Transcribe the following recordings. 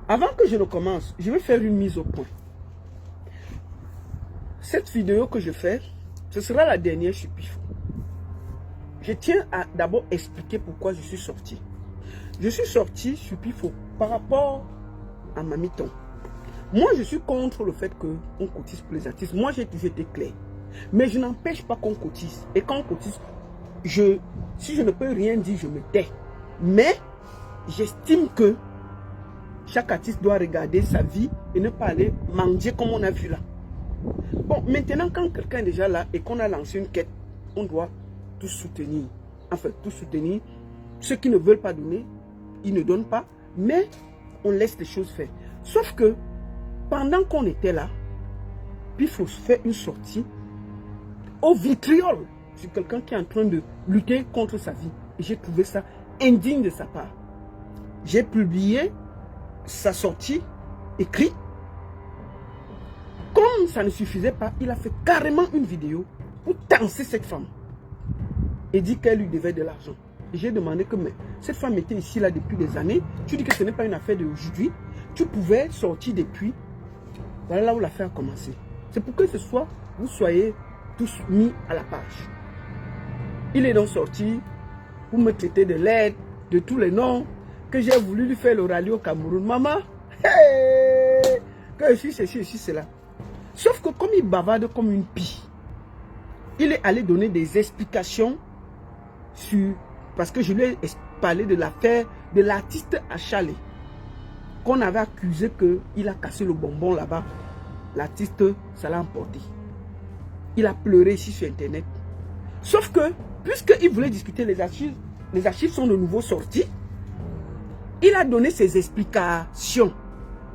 Avant que je ne commence, je vais faire une mise au point. Cette vidéo que je fais, ce sera la dernière sur Pifo. Je tiens à d'abord expliquer pourquoi je suis sorti. Je suis sorti sur Pifo par rapport à Mamiton. Moi, je suis contre le fait qu'on cotise pour les artistes. Moi, j'ai toujours été clair. Mais je n'empêche pas qu'on cotise. Et quand on cotise, si je ne peux rien dire, je me tais. Mais j'estime que chaque artiste doit regarder sa vie et ne pas aller manger comme on a vu là. Bon, maintenant, quand quelqu'un est déjà là et qu'on a lancé une quête, on doit tout soutenir. Enfin, tout soutenir. Ceux qui ne veulent pas donner, ils ne donnent pas. Mais on laisse les choses faire. Sauf que, pendant qu'on était là, Pifo fait une sortie au vitriol sur quelqu'un qui est en train de lutter contre sa vie. Et j'ai trouvé ça indigne de sa part. J'ai publié sa sortie écrite. Comme ça ne suffisait pas, il a fait carrément une vidéo pour tancer cette femme. Et dit qu'elle lui devait de l'argent. Et j'ai demandé que mais, cette femme était ici là depuis des années. Tu dis que ce n'est pas une affaire d'aujourd'hui. Tu pouvais sortir depuis. Voilà là où l'affaire a commencé. C'est pour que ce soit, vous soyez tous mis à la page. Il est donc sorti pour me traiter de l'aide, de tous les noms, que j'ai voulu lui faire le rallye au Cameroun. Maman, hey, que je suis ceci, je suis cela. Sauf que comme il bavarde comme une pie, il est allé donner des explications sur... Parce que je lui ai parlé de l'affaire de l'artiste à Chalet. Qu'on avait accusé qu'il a cassé le bonbon là-bas. L'artiste, ça l'a emporté. Il a pleuré ici sur Internet. Sauf que, puisqu'il voulait discuter les archives sont de nouveau sorties, il a donné ses explications.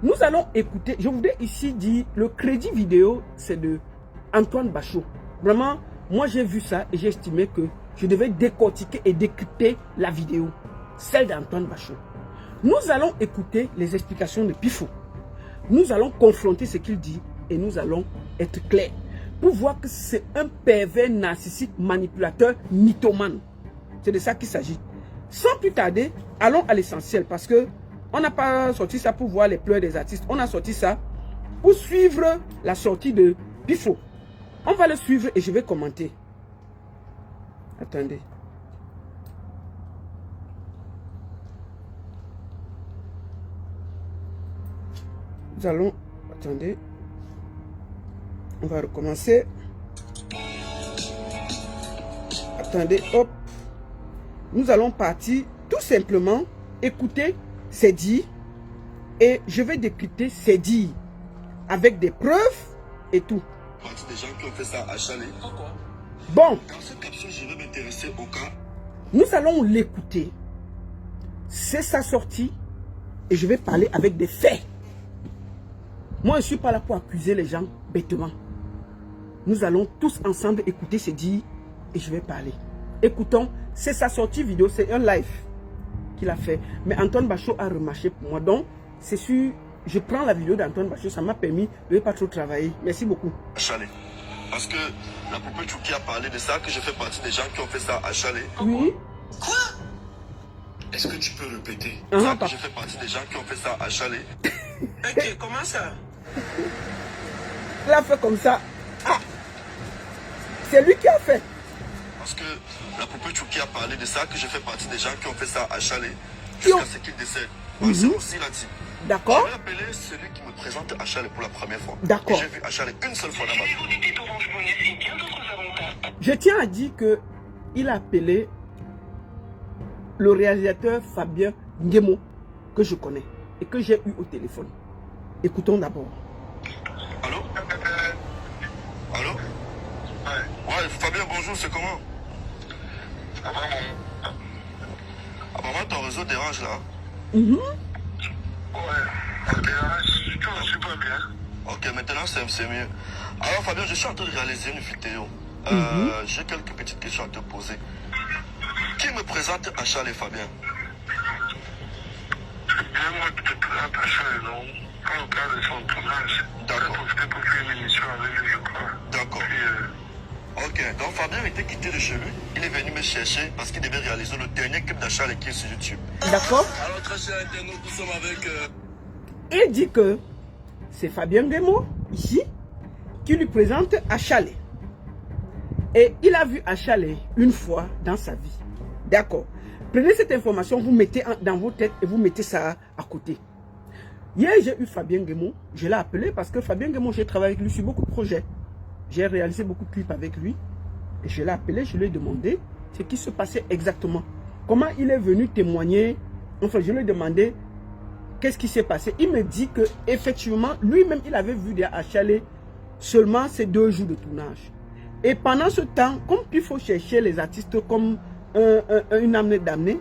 Nous allons écouter, je voudrais ici dire, le crédit vidéo, c'est de Antoine Bachot. Vraiment, moi j'ai vu ça et j'ai estimé que je devais décortiquer et décrypter la vidéo, celle d'Antoine Bachot. Nous allons écouter les explications de Pifo. Nous allons confronter ce qu'il dit et nous allons être clairs pour voir que c'est un pervers narcissique, manipulateur, mythomane. C'est de ça qu'il s'agit. Sans plus tarder, allons à l'essentiel parce que on n'a pas sorti ça pour voir les pleurs des artistes. On a sorti ça pour suivre la sortie de Pifo. On va le suivre et je vais commenter. Attendez. Nous allons... Attendez. On va recommencer. Attendez, hop. Nous allons partir tout simplement écouter ces dits et je vais décrypter ces dits avec des preuves et tout. Des gens qui ont fait ça à Chalet. Pourquoi? Bon. Dans cette capsule, je vais m'intéresser au cas. Nous allons l'écouter. C'est sa sortie et je vais parler avec des faits. Moi, je ne suis pas là pour accuser les gens bêtement. Nous allons tous ensemble écouter ces dits et je vais parler. Écoutons, c'est sa sortie vidéo, c'est un live qu'il a fait. Mais Antoine Bachot a remarché pour moi. Donc, c'est sûr, je prends la vidéo d'Antoine Bachot, ça m'a permis de ne pas trop travailler. Merci beaucoup. À Chalet. Parce que la poupée Chouki a parlé de ça, que je fais partie des gens qui ont fait ça à Chalet. Oui. Quoi? Est-ce que tu peux répéter? Que je fais partie des gens qui ont fait ça à Chalet. Ok, comment ça? Il a fait comme ça. Ah. C'est lui qui a fait. Parce que la poupée Chouki a parlé de ça, que je fais partie des gens qui ont fait ça à Chalet. Jusqu'à ce qu'il décède. C'est aussi l'a dit. D'accord. Je vais appeler celui qui me présente à Chalet pour la première fois. D'accord. J'ai vu à Chalet une seule fois dans ma vie. Je tiens à dire que il a appelé le réalisateur Fabien Ngemo, que je connais et que j'ai eu au téléphone. Écoutons d'abord. Allô? Allô? Ouais, Fabien, bonjour, c'est comment? Apparemment, ton réseau dérange là. Ouais, ok, je suis pas bien. Ok, maintenant c'est mieux. Alors Fabien, je suis en train de réaliser une vidéo. J'ai quelques petites questions à te poser. Qui me présente à Chalet, Fabien? Moi, je te présente à Chalet, non? Quand on parle de son tournage, d'accord. C'était pour faire une émission avec lui, je crois. D'accord. Ok, donc Fabien était quitté de chez lui. Il est venu me chercher parce qu'il devait réaliser le dernier clip d'Achalet qui est sur YouTube. D'accord. Alors, très chers internautes, nous sommes avec... Il dit que c'est Fabien Nguemo, ici, qui lui présente Achalé. Et il a vu Achalé une fois dans sa vie. D'accord. Prenez cette information, vous mettez dans vos têtes et vous mettez ça à côté. Hier, j'ai eu Fabien Nguemo. Je l'ai appelé parce que Fabien Nguemo, j'ai travaillé avec lui sur beaucoup de projets. J'ai réalisé beaucoup de clips avec lui. Et je l'ai appelé, je lui ai demandé ce qui se passait exactement. Comment il est venu témoigner. Enfin, je lui ai demandé qu'est-ce qui s'est passé. Il me dit que effectivement, lui-même, il avait vu des Achalé seulement ces 2 jours de tournage. Et pendant ce temps, comme il faut chercher les artistes comme une âme damnée,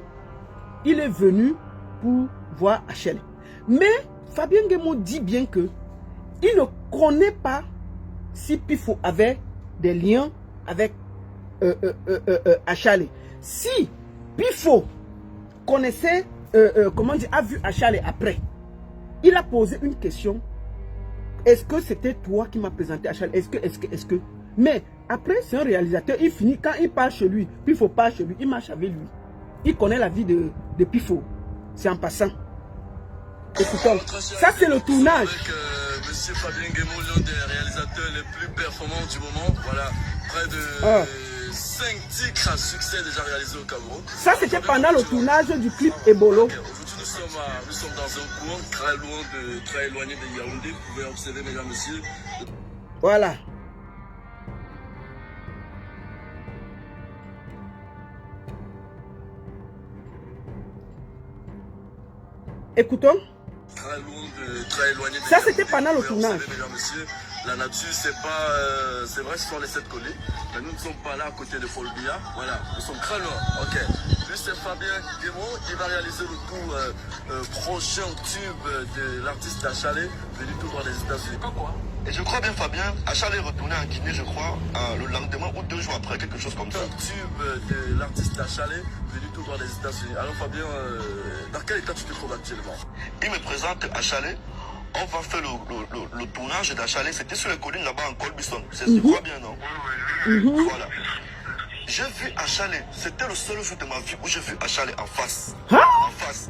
il est venu pour voir Achalé. Mais Fabien Nguemo dit bien que il ne connaît pas si Pifo avait des liens avec Achalé. Si Pifo connaissait, comment dire, a vu Achalé après, il a posé une question. Est-ce que c'était toi qui m'as présenté Achalé? Est-ce que... Mais après, c'est un réalisateur, il finit, quand il part chez lui, Pifo part chez lui, il marche avec lui. Il connaît la vie de Pifo. C'est en passant. Écoutons, ça c'est le tournage. Avec Monsieur Fabien Nguemo, l'un des réalisateurs les plus performants du moment. Voilà, près de 5 titres à succès déjà réalisés au Cameroun. Ça c'était pendant le tournage du clip Ebolo. Aujourd'hui nous sommes dans un coin très éloigné de Yaoundé. Vous pouvez observer, mesdames et messieurs. Voilà. Écoutons. Très éloigné. Ça c'était pendant le tournage. Mesdames, messieurs, la nature c'est pas, c'est vrai ce sont les 7 collés, mais nous ne sommes pas là à côté de Folbia. Voilà, nous sommes très loin. Ok. Lui c'est Fabien Nguemo, il va réaliser le tout prochain tube de l'artiste Achalé venu tout droit des États-Unis. Quoi? Et je crois bien Fabien, Achalé est retourné en Guinée, je crois, le lendemain ou 2 jours après, quelque chose comme ça. Un tube de l'artiste Achalé venu tout droit des États-Unis. Alors Fabien, dans quel état tu te trouves actuellement? Il me présente Achalé. On va faire le tournage d'Achalé. C'était sur les collines là-bas en Colbison. Je crois bien, non? Voilà. J'ai vu Achalé. C'était le seul jour de ma vie où j'ai vu Achalé en face. En face.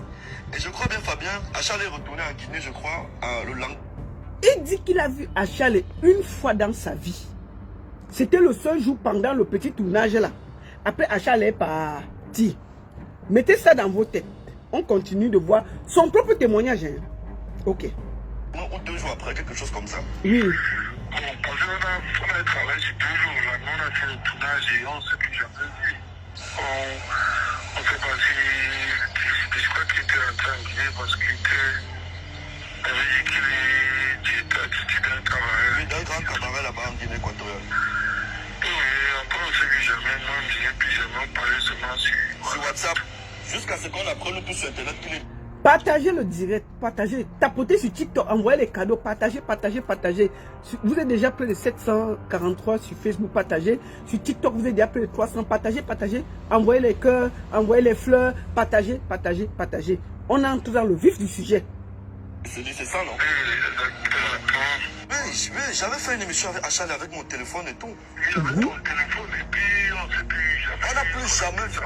Et je crois bien Fabien, Achalé est retourné en Guinée, je crois, le lendemain. Il dit qu'il a vu Achalé une fois dans sa vie. C'était le seul jour pendant le petit tournage là. Après, Achalé est parti. Mettez ça dans vos têtes. On continue de voir son propre témoignage. Hein. Ok. Ou 2 jours après, quelque chose comme ça. Oui. Bon, parce qu'on a travaillé sur 2 jours, là, on a fait le tournage et on s'est plus jamais vu. On fait passer, je crois qu'il était en train de dire parce qu'il avait dit qu'il était un cabaret. Oui, d'un grand cabaret là-bas en Guinée équatoriale. Oui, après on s'est vu jamais, moi je disais plus jamais, on parlait seulement sur WhatsApp. Jusqu'à ce qu'on apprenne nous tous sur Internet qu'il est... Partagez le direct, partagez, tapotez sur TikTok, envoyez les cadeaux, partagez. Vous êtes déjà près de 743 sur Facebook, partagez. Sur TikTok, vous êtes déjà près de 300, partagez. Envoyez les cœurs, envoyez les fleurs, partagez. On entre dans le vif du sujet. C'est ça, non? Oui, j'avais fait une émission avec Achalé avec mon téléphone et tout. J'avais ton téléphone et puis on s'est plus jamais. On n'a plus jamais vu.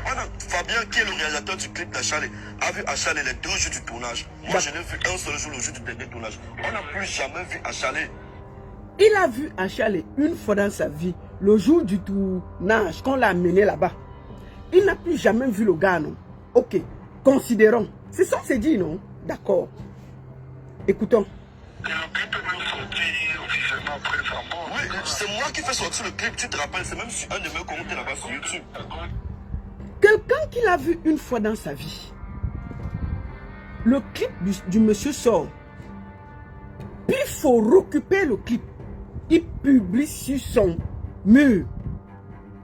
Fabien, qui est le réalisateur du clip d'Achalé, a vu Achalé les 2 jours du tournage. Moi, je l'ai vu un seul jour, le jour du dernier tournage. On n'a plus jamais vu Achalé. Il a vu Achalé une fois dans sa vie, le jour du tournage, qu'on l'a amené là-bas. Il n'a plus jamais vu le gars, non? Ok, considérons. C'est ça que c'est dit, non? D'accord. Écoutons. Et le clip est même sorti officiellement après sa mort. Oui, c'est moi qui fais sortir le clip, tu te rappelles, c'est même sur un de mes comptes là-bas sur YouTube. Quelqu'un qui l'a vu une fois dans sa vie, le clip du monsieur sort, puis il faut récupérer le clip, il publie sur son mur.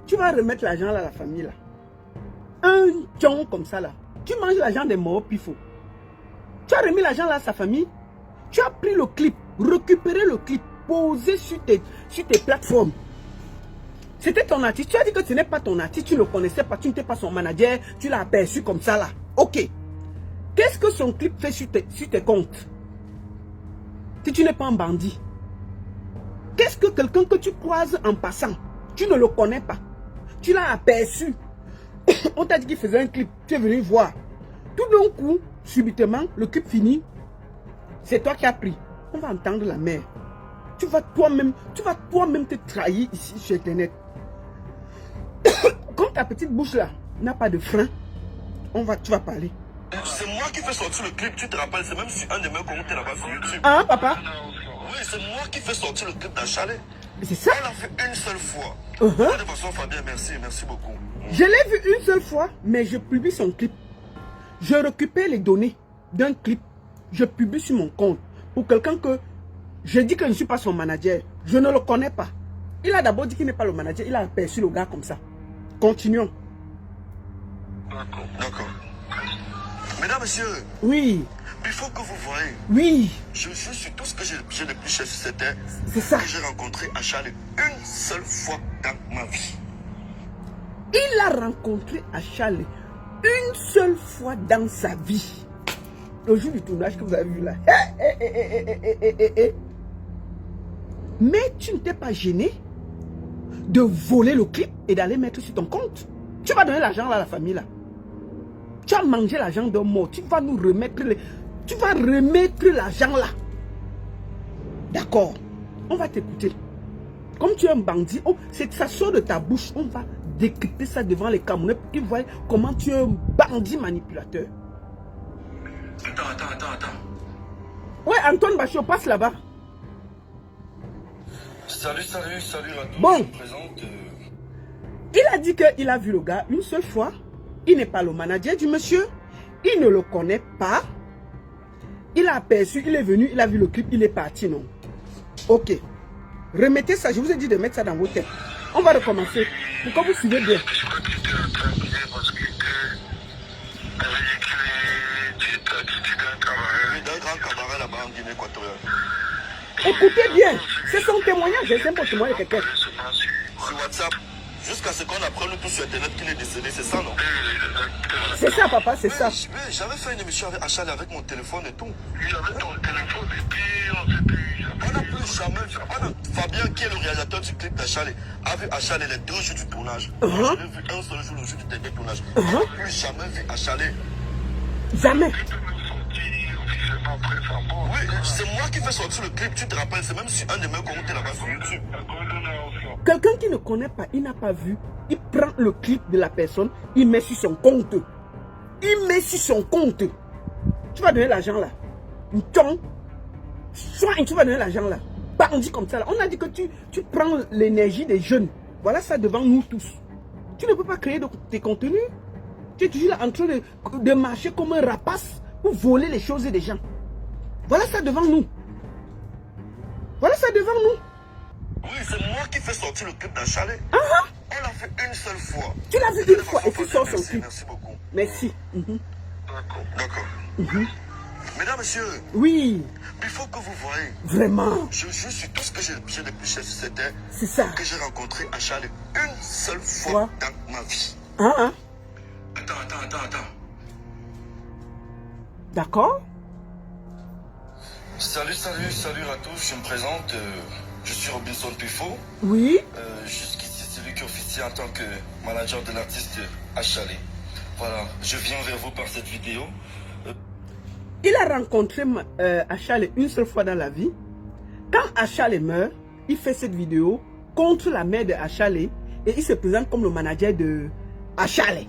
Tu vas remettre l'argent à la famille là. Un tchon comme ça là. Tu manges l'argent des morts, puis il faut. Tu as remis l'argent là à sa famille. Tu as pris le clip, récupéré le clip, posé sur tes plateformes. C'était ton artiste. Tu as dit que ce n'est pas ton artiste, tu ne le connaissais pas, tu n'étais pas son manager, tu l'as aperçu comme ça là. Ok. Qu'est-ce que son clip fait sur tes comptes? Si tu n'es pas un bandit. Qu'est-ce que quelqu'un que tu croises en passant, tu ne le connais pas, tu l'as aperçu. On t'a dit qu'il faisait un clip, tu es venu voir. Tout d'un coup, subitement, le clip finit. C'est toi qui as pris. On va entendre la mère. Tu vas toi-même te trahir ici sur Internet. Quand ta petite bouche là n'a pas de frein, tu vas parler. C'est moi qui fais sortir le clip, tu te rappelles, c'est même sur un de mes comptes là-bas sur YouTube. Hein, papa? Oui, c'est moi qui fais sortir le clip d'Achale. C'est ça? On l'a fait une seule fois. Uh-huh. De toute façon, Fabien, merci beaucoup. Je l'ai vu une seule fois, mais je publie son clip. Je récupère les données d'un clip. Je publie sur mon compte. Pour quelqu'un que je dis que je ne suis pas son manager. Je ne le connais pas. Il a d'abord dit qu'il n'est pas le manager. Il a aperçu le gars comme ça. Continuons. D'accord. Mesdames, messieurs, Oui. il faut que vous voyez. Oui. Je suis tout ce que j'ai de plus cher sur cette terre. C'est ça. Que j'ai rencontré Achale une seule fois dans ma vie. Il a rencontré Achale une seule fois dans sa vie. Le jour du tournage que vous avez vu là. Mais tu ne t'es pas gêné de voler le clip et d'aller mettre sur ton compte. Tu vas donner l'argent à la famille là. Tu as mangé l'argent d'un mort. Tu vas nous remettre tu vas remettre l'argent là. D'accord. On va t'écouter. Comme tu es un bandit, ça sort de ta bouche. On va décrypter ça devant les Camerounais pour qu'ils voient comment tu es un bandit manipulateur. Attends. Ouais, Antoine Bachio, passe là-bas. Salut à tous. Bon. Je me présente. Il a dit qu'il a vu le gars une seule fois. Il n'est pas le manager du monsieur. Il ne le connaît pas. Il a aperçu, il est venu, il a vu le clip, il est parti, non? Ok. Remettez ça, je vous ai dit de mettre ça dans vos têtes. On va recommencer. Pourquoi vous suivez bien? Je crois que tu étais en train de dire parce que tu d'un cabaret. Oui, d'un grand cabaret là-bas en Guinée équatoriale. Écoutez bien. C'est son témoignage. C'est un peu témoin de quelqu'un. Sur WhatsApp. Jusqu'à ce qu'on apprenne tout sur Internet qu'il est décédé, c'est ça, non? C'est ça, papa, c'est ça. J'avais fait une émission avec Achale avec mon téléphone et tout. J'avais ton téléphone et puis on s'est plus. On n'a plus jamais vu. Fabien, qui est le réalisateur du clip d'Achale, a vu Achale les 2 jours du tournage. Je l'ai vu un seul jour, le jour du dernier tournage. On n'a plus jamais vu Achale. Jamais. Oui, c'est moi qui fais sortir le clip, tu te rappelles, c'est même sur un de mes comptes là-bas sur YouTube. Quelqu'un qui ne connaît pas, il n'a pas vu, il prend le clip de la personne, il met sur son compte. Il met sur son compte. Tu vas donner l'argent là. Soit tu vas donner l'argent là. Bandit comme ça là. On a dit que tu prends l'énergie des jeunes. Voilà ça devant nous tous. Tu ne peux pas créer tes contenus. Tu es toujours là en train de marcher comme un rapace pour voler les choses des gens. Voilà ça devant nous. Voilà ça devant nous. Oui, c'est moi qui fais sortir le clip d'Achale. On l'a fait une seule fois. Tu l'as vu une fois et tu sors son clip. Merci beaucoup. Merci. D'accord. Mesdames, messieurs. Oui. Il faut que vous voyez. Vraiment. Je suis tout ce que j'ai de plus cher sur cette terre. C'est ça. Que j'ai rencontré Achale une seule fois dans ma vie. Attends. D'accord. Salut à tous, je me présente, je suis Robinson Pifo. Oui. Jusqu'ici, c'est lui qui officie en tant que manager de l'artiste Achale. Voilà, je viens vers vous par cette vidéo. Il a rencontré Achale une seule fois dans la vie. Quand Achale meurt, il fait cette vidéo contre la mère de Achale et il se présente comme le manager de Achale.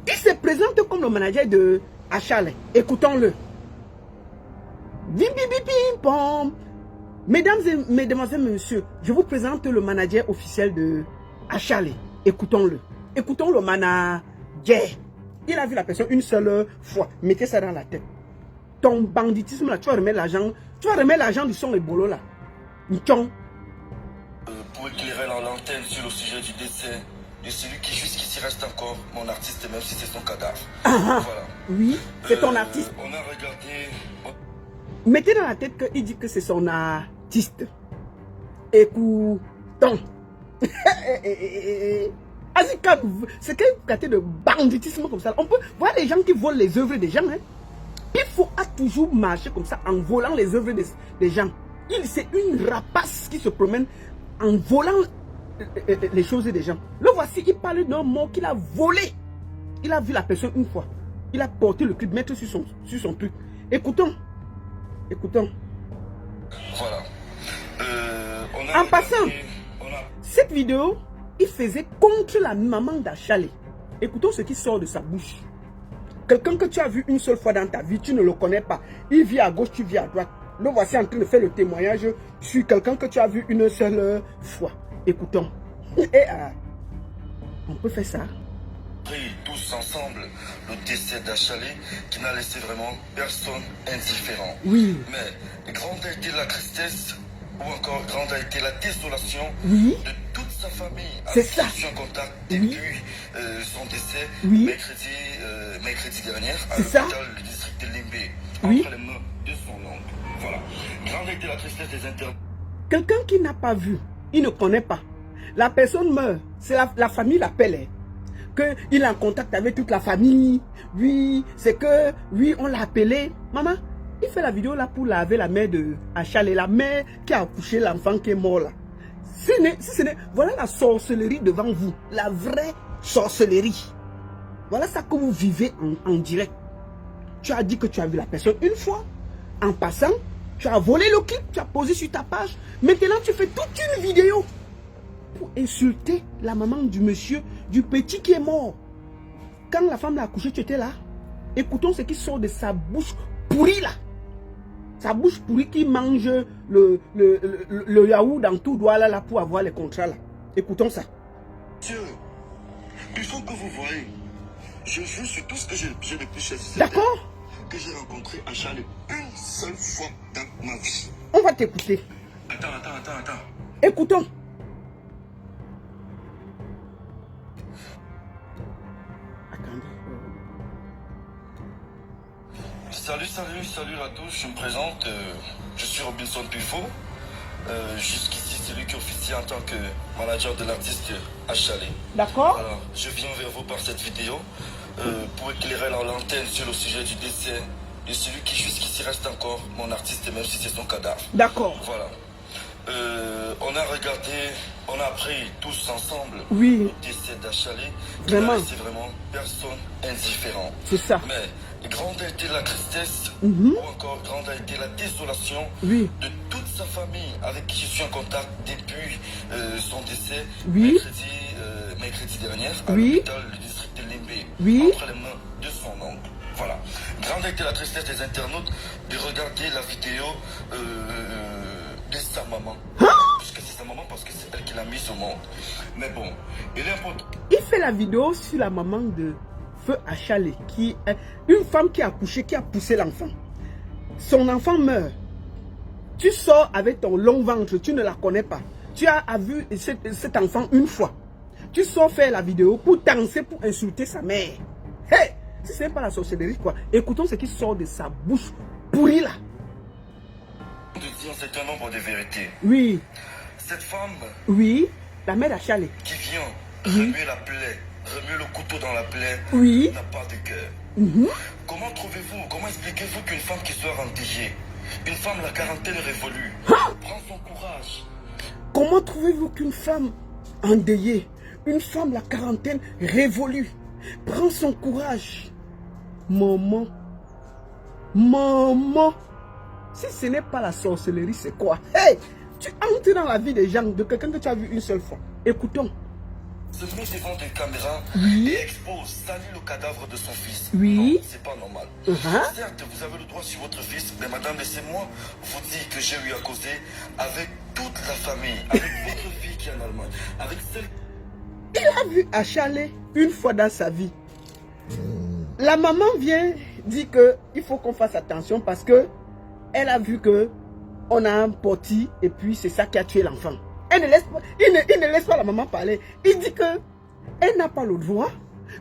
Il se présente comme le manager de Achale. Écoutons-le. Bim bim bim bim pom. Mesdames et mesdemoiselles, messieurs, je vous présente le manager officiel de Achale. Écoutons-le. Écoutons le manager. Il a vu la personne une seule fois. Mettez ça dans la tête. Ton banditisme là, tu vas remettre l'argent. Tu vas remettre l'argent du son et bolo là. Pour éclairer l'antenne sur le sujet du décès de celui qui jusqu'ici reste encore mon artiste, même si c'est son cadavre. Voilà. Oui, c'est ton artiste. On a regardé. Mettez dans la tête qu'il dit que c'est son artiste. Écoutons. C'est quel côté de banditisme comme ça. On peut voir les gens qui volent les œuvres des gens. Hein. Il faut toujours marcher comme ça en volant les œuvres des gens. C'est une rapace qui se promène en volant les choses des gens. Le voici, il parle d'un mot qu'il a volé. Il a vu la personne une fois. Il a porté le clip, mettre sur son truc. Écoutons. Écoutons. Voilà. En passant, cette vidéo, il faisait contre la maman d'Achalé. Écoutons ce qui sort de sa bouche. Quelqu'un que tu as vu une seule fois dans ta vie, tu ne le connais pas. Il vit à gauche, tu vis à droite. Le voici en train de faire le témoignage sur quelqu'un que tu as vu une seule fois. Écoutons. Et on peut faire ça. Tous ensemble le décès d'Achalé qui n'a laissé vraiment personne indifférent. Oui. Mais grande a été la tristesse ou encore grande a été la désolation Oui. de toute sa famille. C'est ça. Je suis en contact Oui. depuis son décès Oui. mercredi dernier à C'est ça. l'hôpital du district de Limbé, Oui. entre les mains de son oncle. Voilà. Grande a été la tristesse des internautes. Quelqu'un qui n'a pas vu, il ne connaît pas. La personne meurt, c'est la famille l'appelle. Qu'il est en contact avec toute la famille. Oui, c'est que, oui, on l'a appelé. Maman, il fait la vidéo là pour laver la mère de Achalé, la mère qui a accouché l'enfant qui est mort là. Voilà la sorcellerie devant vous. La vraie sorcellerie. Voilà ça que vous vivez en direct. Tu as dit que tu as vu la personne une fois. En passant, tu as volé le clip, tu as posé sur ta page. Maintenant, tu fais toute une vidéo pour insulter la maman du monsieur, du petit qui est mort. Quand la femme l'a accouché, tu étais là. Écoutons ce qui sort de sa bouche pourrie là. Sa bouche pourrie qui mange le yaourt dans tout doigt là pour avoir les contrats là. Écoutons ça. Dieu, il faut que vous voyez. Je jure sur tout ce que j'ai de plus cher. D'accord? Que j'ai rencontré Achalé une seule fois dans ma vie. On va t'écouter. Attends. Écoutons. Salut à tous, je me présente, je suis Robinson Pufo. Jusqu'ici, c'est lui qui officie en tant que manager de l'artiste Achalé. D'accord. Alors, je viens vers vous par cette vidéo pour éclairer l'antenne sur le sujet du décès de celui qui jusqu'ici reste encore mon artiste, même si c'est son cadavre. D'accord. Voilà. On a regardé, on a appris tous ensemble Oui. le décès d'Achalé. Vraiment. C'est vraiment personne indifférent. C'est ça. Mais grande a été la tristesse Mhm. ou encore grande a été la désolation Oui. de toute sa famille avec qui je suis en contact depuis son décès Oui. mercredi dernier à Oui. l'hôpital du district de Limbé, Oui. entre les mains de son oncle. Voilà. Grande a été la tristesse des internautes de regarder la vidéo de sa maman. Puisque c'est sa maman parce que c'est elle qui l'a mise au monde. Mais bon, il est important. Il fait la vidéo sur la maman de Feu Achalé, qui est une femme qui a accouché, qui a poussé l'enfant. Son enfant meurt. Tu sors avec ton long ventre, tu ne la connais pas. Tu as vu cet enfant une fois. Tu sors faire la vidéo pour danser, pour insulter sa mère. Hey, si ce n'est pas la sorcellerie, quoi. Écoutons ce qui sort de sa bouche pourrie là. De dire un certain nombre de vérités. Oui, Cette femme oui, la mère d'Achalé. qui vient remuer la plaie, remuer le couteau dans la plaie, Oui. n'a pas de cœur. Mhm. Comment expliquez-vous qu'une femme qui soit endeuillée, une femme la quarantaine révolue, prend son courage? Comment trouvez-vous qu'une femme endeuillée, une femme la quarantaine révolue, prend son courage? Maman, si ce n'est pas la sorcellerie, c'est quoi? Hey, tu entres dans la vie des gens, de quelqu'un que tu as vu une seule fois. Écoutons. Se met devant des caméras Oui. et expose, salit le cadavre de son fils. Oui. Non, c'est pas normal. Certes, vous avez le droit sur votre fils, mais madame, laissez-moi vous dire que j'ai eu à causer avec toute la famille, avec votre fille qui est en Allemagne, avec celle... Il a vu Achalé une fois dans sa vie. La maman vient dire qu'il faut qu'on fasse attention parce que elle a vu que on a un petit et puis c'est ça qui a tué l'enfant. Elle ne laisse pas, il ne laisse pas la maman parler. Il dit que elle n'a pas le droit,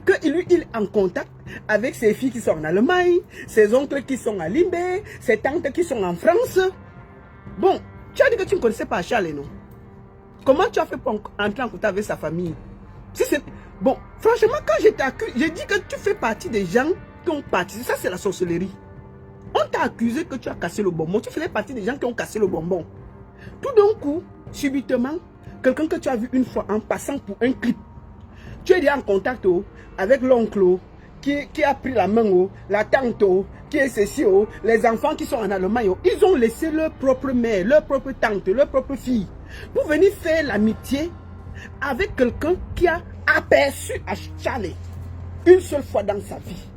que lui il est en contact avec ses filles qui sont en Allemagne, ses oncles qui sont à Limbé, ses tantes qui sont en France. Bon, tu as dit que tu ne connaissais pas Achalé, non? Comment tu as fait pour entrer en contact avec sa famille? Si c'est... Bon, franchement, quand je t'accuse, j'ai dit que tu fais partie des gens qui ont participé. Ça, c'est la sorcellerie. On t'a accusé que tu as cassé le bonbon. Tu faisais partie des gens qui ont cassé le bonbon. Tout d'un coup, subitement, quelqu'un que tu as vu une fois en passant pour un clip, tu es déjà en contact avec l'oncle qui a pris la main, oh, la tante, oh, qui est ceci, oh, les enfants qui sont en Allemagne, oh, ils ont laissé leur propre mère, leur propre tante, leur propre fille pour venir faire l'amitié avec quelqu'un qui a aperçu Charlie une seule fois dans sa vie.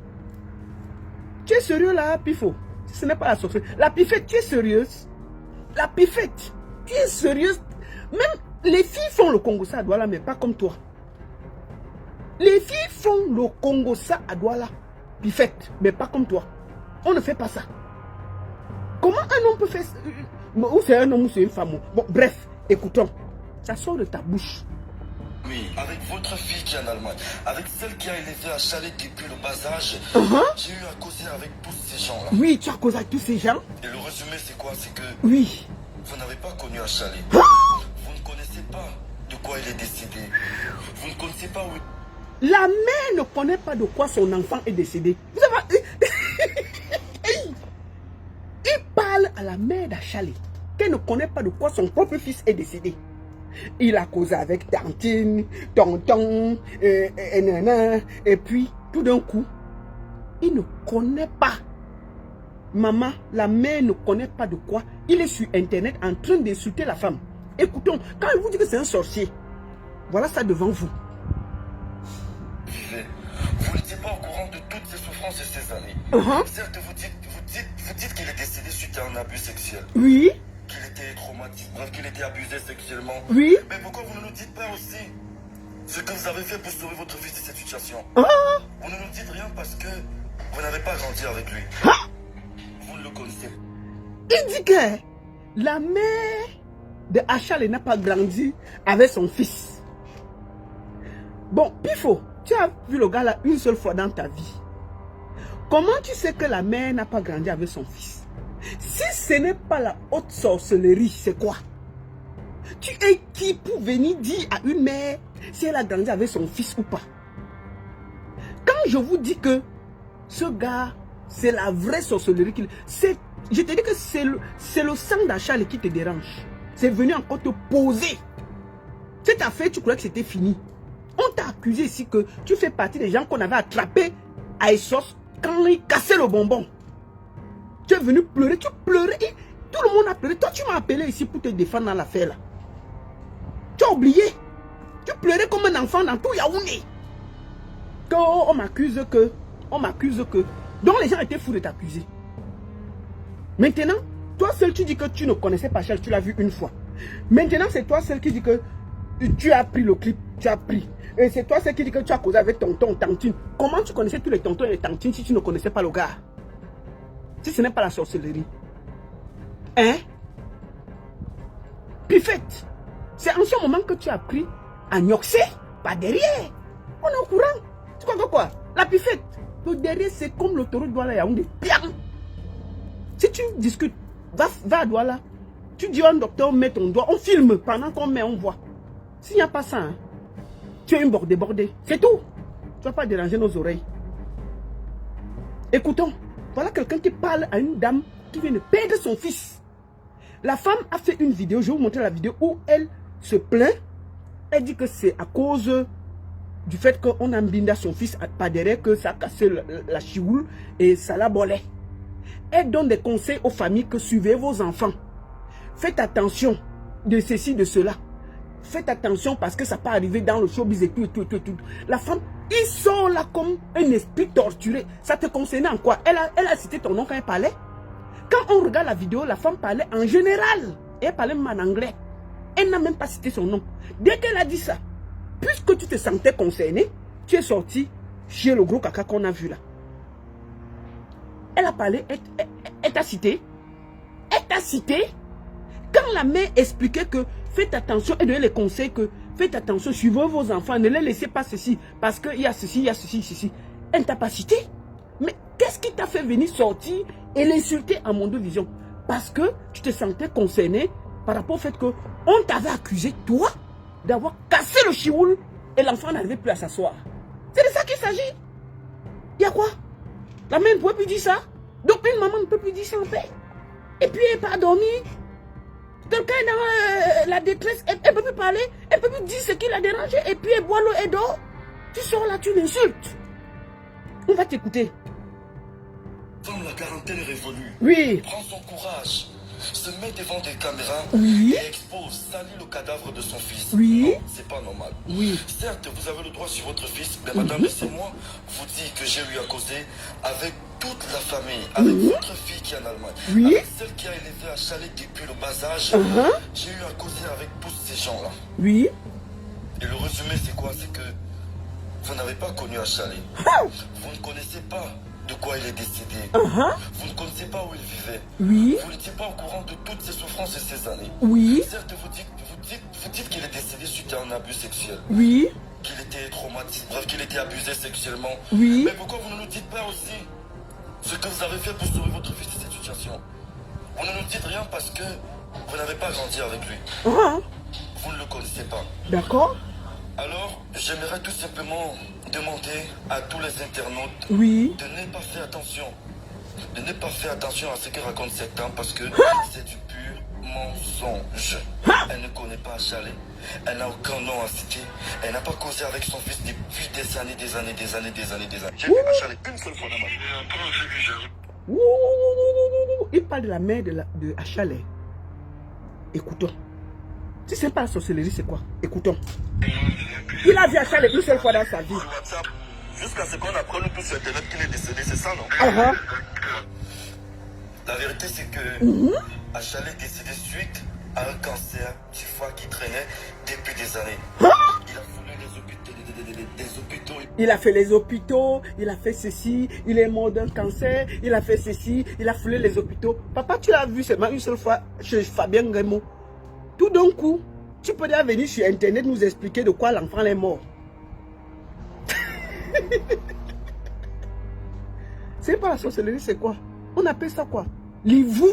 Tu es sérieux là, Pifo? Ce n'est pas la sorcière. La Pifette, tu es sérieuse? La Pifette, tu es sérieuse? Même les filles font le Congo ça à Douala, mais pas comme toi. Les filles font le Congo ça à Douala, Pifette, mais pas comme toi. On ne fait pas ça. Comment un homme peut faire ça? Ou c'est un homme ou c'est une femme? Bon, bref, écoutons. Ça sort de ta bouche. Oui, avec votre fille qui est en Allemagne, avec celle qui a élevé à Chalet depuis le bas âge, j'ai eu à causer avec tous ces gens-là. Oui, tu as causé avec tous ces gens. Et le résumé, c'est quoi? C'est que oui, vous n'avez pas connu à Chalet. Ah! Vous ne connaissez pas de quoi il est décédé. Vous ne connaissez pas où... La mère ne connaît pas de quoi son enfant est décédé. Vous savez, il parle à la mère d'Achalé, qu'elle ne connaît pas de quoi son propre fils est décédé. Il a causé avec tantine, tonton, et puis tout d'un coup, il ne connaît pas. Maman, la mère ne connaît pas de quoi. Il est sur internet en train d'insulter la femme. Écoutons, quand il vous dit que c'est un sorcier, voilà ça devant vous. Vous n'étiez pas au courant de toutes ces souffrances et ces années. Certes, vous dites qu'il est décédé suite à un abus sexuel. Oui. Qu'il était traumatisé, bref, qu'il était abusé sexuellement. Oui. Mais pourquoi vous ne nous dites pas aussi ce que vous avez fait pour sauver votre fils de cette situation? Ah. Vous ne nous dites rien parce que vous n'avez pas grandi avec lui. Ah. Vous ne le connaissez. Il dit que la mère de Achal n'a pas grandi avec son fils. Bon, Pifo, tu as vu le gars là une seule fois dans ta vie. Comment tu sais que la mère n'a pas grandi avec son fils? Si ce n'est pas la haute sorcellerie, c'est quoi? Tu es qui pour venir dire à une mère si elle a grandi avec son fils ou pas? Quand je vous dis que ce gars, c'est la vraie sorcellerie qu'il... Je te dis que c'est le sang d'Achal qui te dérange. C'est venu encore te poser. Cette affaire, tu croyais que c'était fini. On t'a accusé ici que tu fais partie des gens qu'on avait attrapés à Essos quand ils cassaient le bonbon. Tu es venu pleurer, tu pleurais et tout le monde a pleuré. Toi, tu m'as appelé ici pour te défendre dans l'affaire là. Tu as oublié. Tu pleurais comme un enfant dans tout Yaoundé. On m'accuse que. Donc les gens étaient fous de t'accuser. Maintenant, toi seul tu dis que tu ne connaissais pas Charles, tu l'as vu une fois. Maintenant, c'est toi seul qui dit que tu as pris le clip, tu as pris. Et c'est toi seul qui dit que tu as causé avec tonton, tantine. Comment tu connaissais tous les tontons et les tantines si tu ne connaissais pas le gars? Si ce n'est pas la sorcellerie. Hein? Pifette, c'est en ce moment que tu as appris à gnoxer, pas derrière. On est au courant. Tu comprends quoi? La Pifette, le derrière c'est comme l'autoroute Douala Yaoundé. Si tu discutes, va à Douala, tu dis à un docteur, mets ton doigt, on filme pendant qu'on met, on voit. S'il n'y a pas ça, hein, tu es une débordée. C'est tout. Tu ne vas pas déranger nos oreilles. Écoutons. Voilà quelqu'un qui parle à une dame qui vient de perdre son fils. La femme a fait une vidéo, je vais vous montrer la vidéo où elle se plaint. Elle dit que c'est à cause du fait qu'on a blindé son fils par derrière, que ça a cassé la chioule et ça l'a bolé. Elle donne des conseils aux familles que suivez vos enfants. Faites attention de ceci, de cela. Faites attention parce que ça peut arriver dans le showbiz et tout. La femme, ils sont là comme un esprit torturé. Ça te concernait en quoi? Elle a cité ton nom quand elle parlait. Quand on regarde la vidéo, la femme parlait en général. Et elle parlait même en anglais. Elle n'a même pas cité son nom. Dès qu'elle a dit ça, puisque tu te sentais concerné, tu es sorti chez le gros caca qu'on a vu là. Elle a parlé, elle t'a cité. Elle t'a cité. Quand la mère expliquait que faites attention et donnait les conseils que faites attention, suivez vos enfants, ne les laissez pas ceci, parce qu'il y a ceci, il y a ceci, ceci. Elle ne t'a pas cité. Mais qu'est-ce qui t'a fait venir sortir et l'insulter à Mondo Vision? Parce que tu te sentais concerné par rapport au fait qu'on t'avait accusé, toi, d'avoir cassé le chioul et l'enfant n'arrivait plus à s'asseoir. C'est de ça qu'il s'agit. Il y a quoi? La mère ne peut plus dire ça. Donc une maman ne peut plus dire ça en paix. Et puis elle n'est pas dormie. Quelqu'un est dans la détresse, elle ne peut plus parler, elle ne peut plus dire ce qui l'a dérangé, et puis elle boit l'eau et dort. Tu sors là, tu l'insultes. On va t'écouter. Comme la quarantaine est révolue, Oui. prend son courage, se met devant des caméras Oui. et expose, salit le cadavre de son fils. Oui. Non, c'est pas normal. Oui. Certes, vous avez le droit sur votre fils, mais madame, laissez-moi vous dire que j'ai eu à causer avec toute la famille, avec votre fille qui est en Allemagne, Oui. avec celle qui a élevé à Chalet depuis le bas âge. J'ai eu à causer avec tous ces gens-là. Oui. Et le résumé, c'est quoi? C'est que vous n'avez pas connu à Chalet. Vous ne connaissez pas de quoi il est décédé. Vous ne connaissez pas où il vivait. Oui. Vous n'étiez pas au courant de toutes ses souffrances et ses années. Oui. Certes, vous dites qu'il est décédé suite à un abus sexuel. Oui. Qu'il était traumatisé, bref, qu'il était abusé sexuellement. Oui. Mais pourquoi vous ne nous dites pas aussi ce que vous avez fait pour sauver votre fils de cette situation? Vous ne nous dites rien parce que vous n'avez pas grandi avec lui. Vous ne le connaissez pas. D'accord. Alors, j'aimerais tout simplement demander à tous les internautes Oui. de ne pas faire attention. De ne pas faire attention à ce que raconte cet homme parce que c'est du pur mensonge. Elle ne connaît pas Chalet. Elle n'a aucun nom à citer. Elle n'a pas causé avec son fils depuis des années. J'ai vu à Chalet une seule fois dans ma vie. Et après, ce que j'avais. Il parle de la mère de Chalet. Écoutons. Si c'est pas la sorcellerie, c'est quoi? Écoutons. Il a vu à Chalet une seule fois dans sa vie. Sur WhatsApp, jusqu'à ce qu'on apprenne nous tous sur Internet qu'il est décédé, c'est ça, non? La vérité, c'est que Chalet est décédé suite à un cancer du foie qui traînait depuis des années. Il a foulé des hôpitaux. Il a fait les hôpitaux, il a fait ceci, il est mort d'un cancer, il a fait ceci, il a foulé les hôpitaux. Papa, tu l'as vu seulement une seule fois chez Fabien Grémo. Tout d'un coup, tu peux déjà venir sur Internet nous expliquer de quoi l'enfant est mort. C'est pas la sorcellerie, c'est quoi? On appelle ça quoi? L'ivou.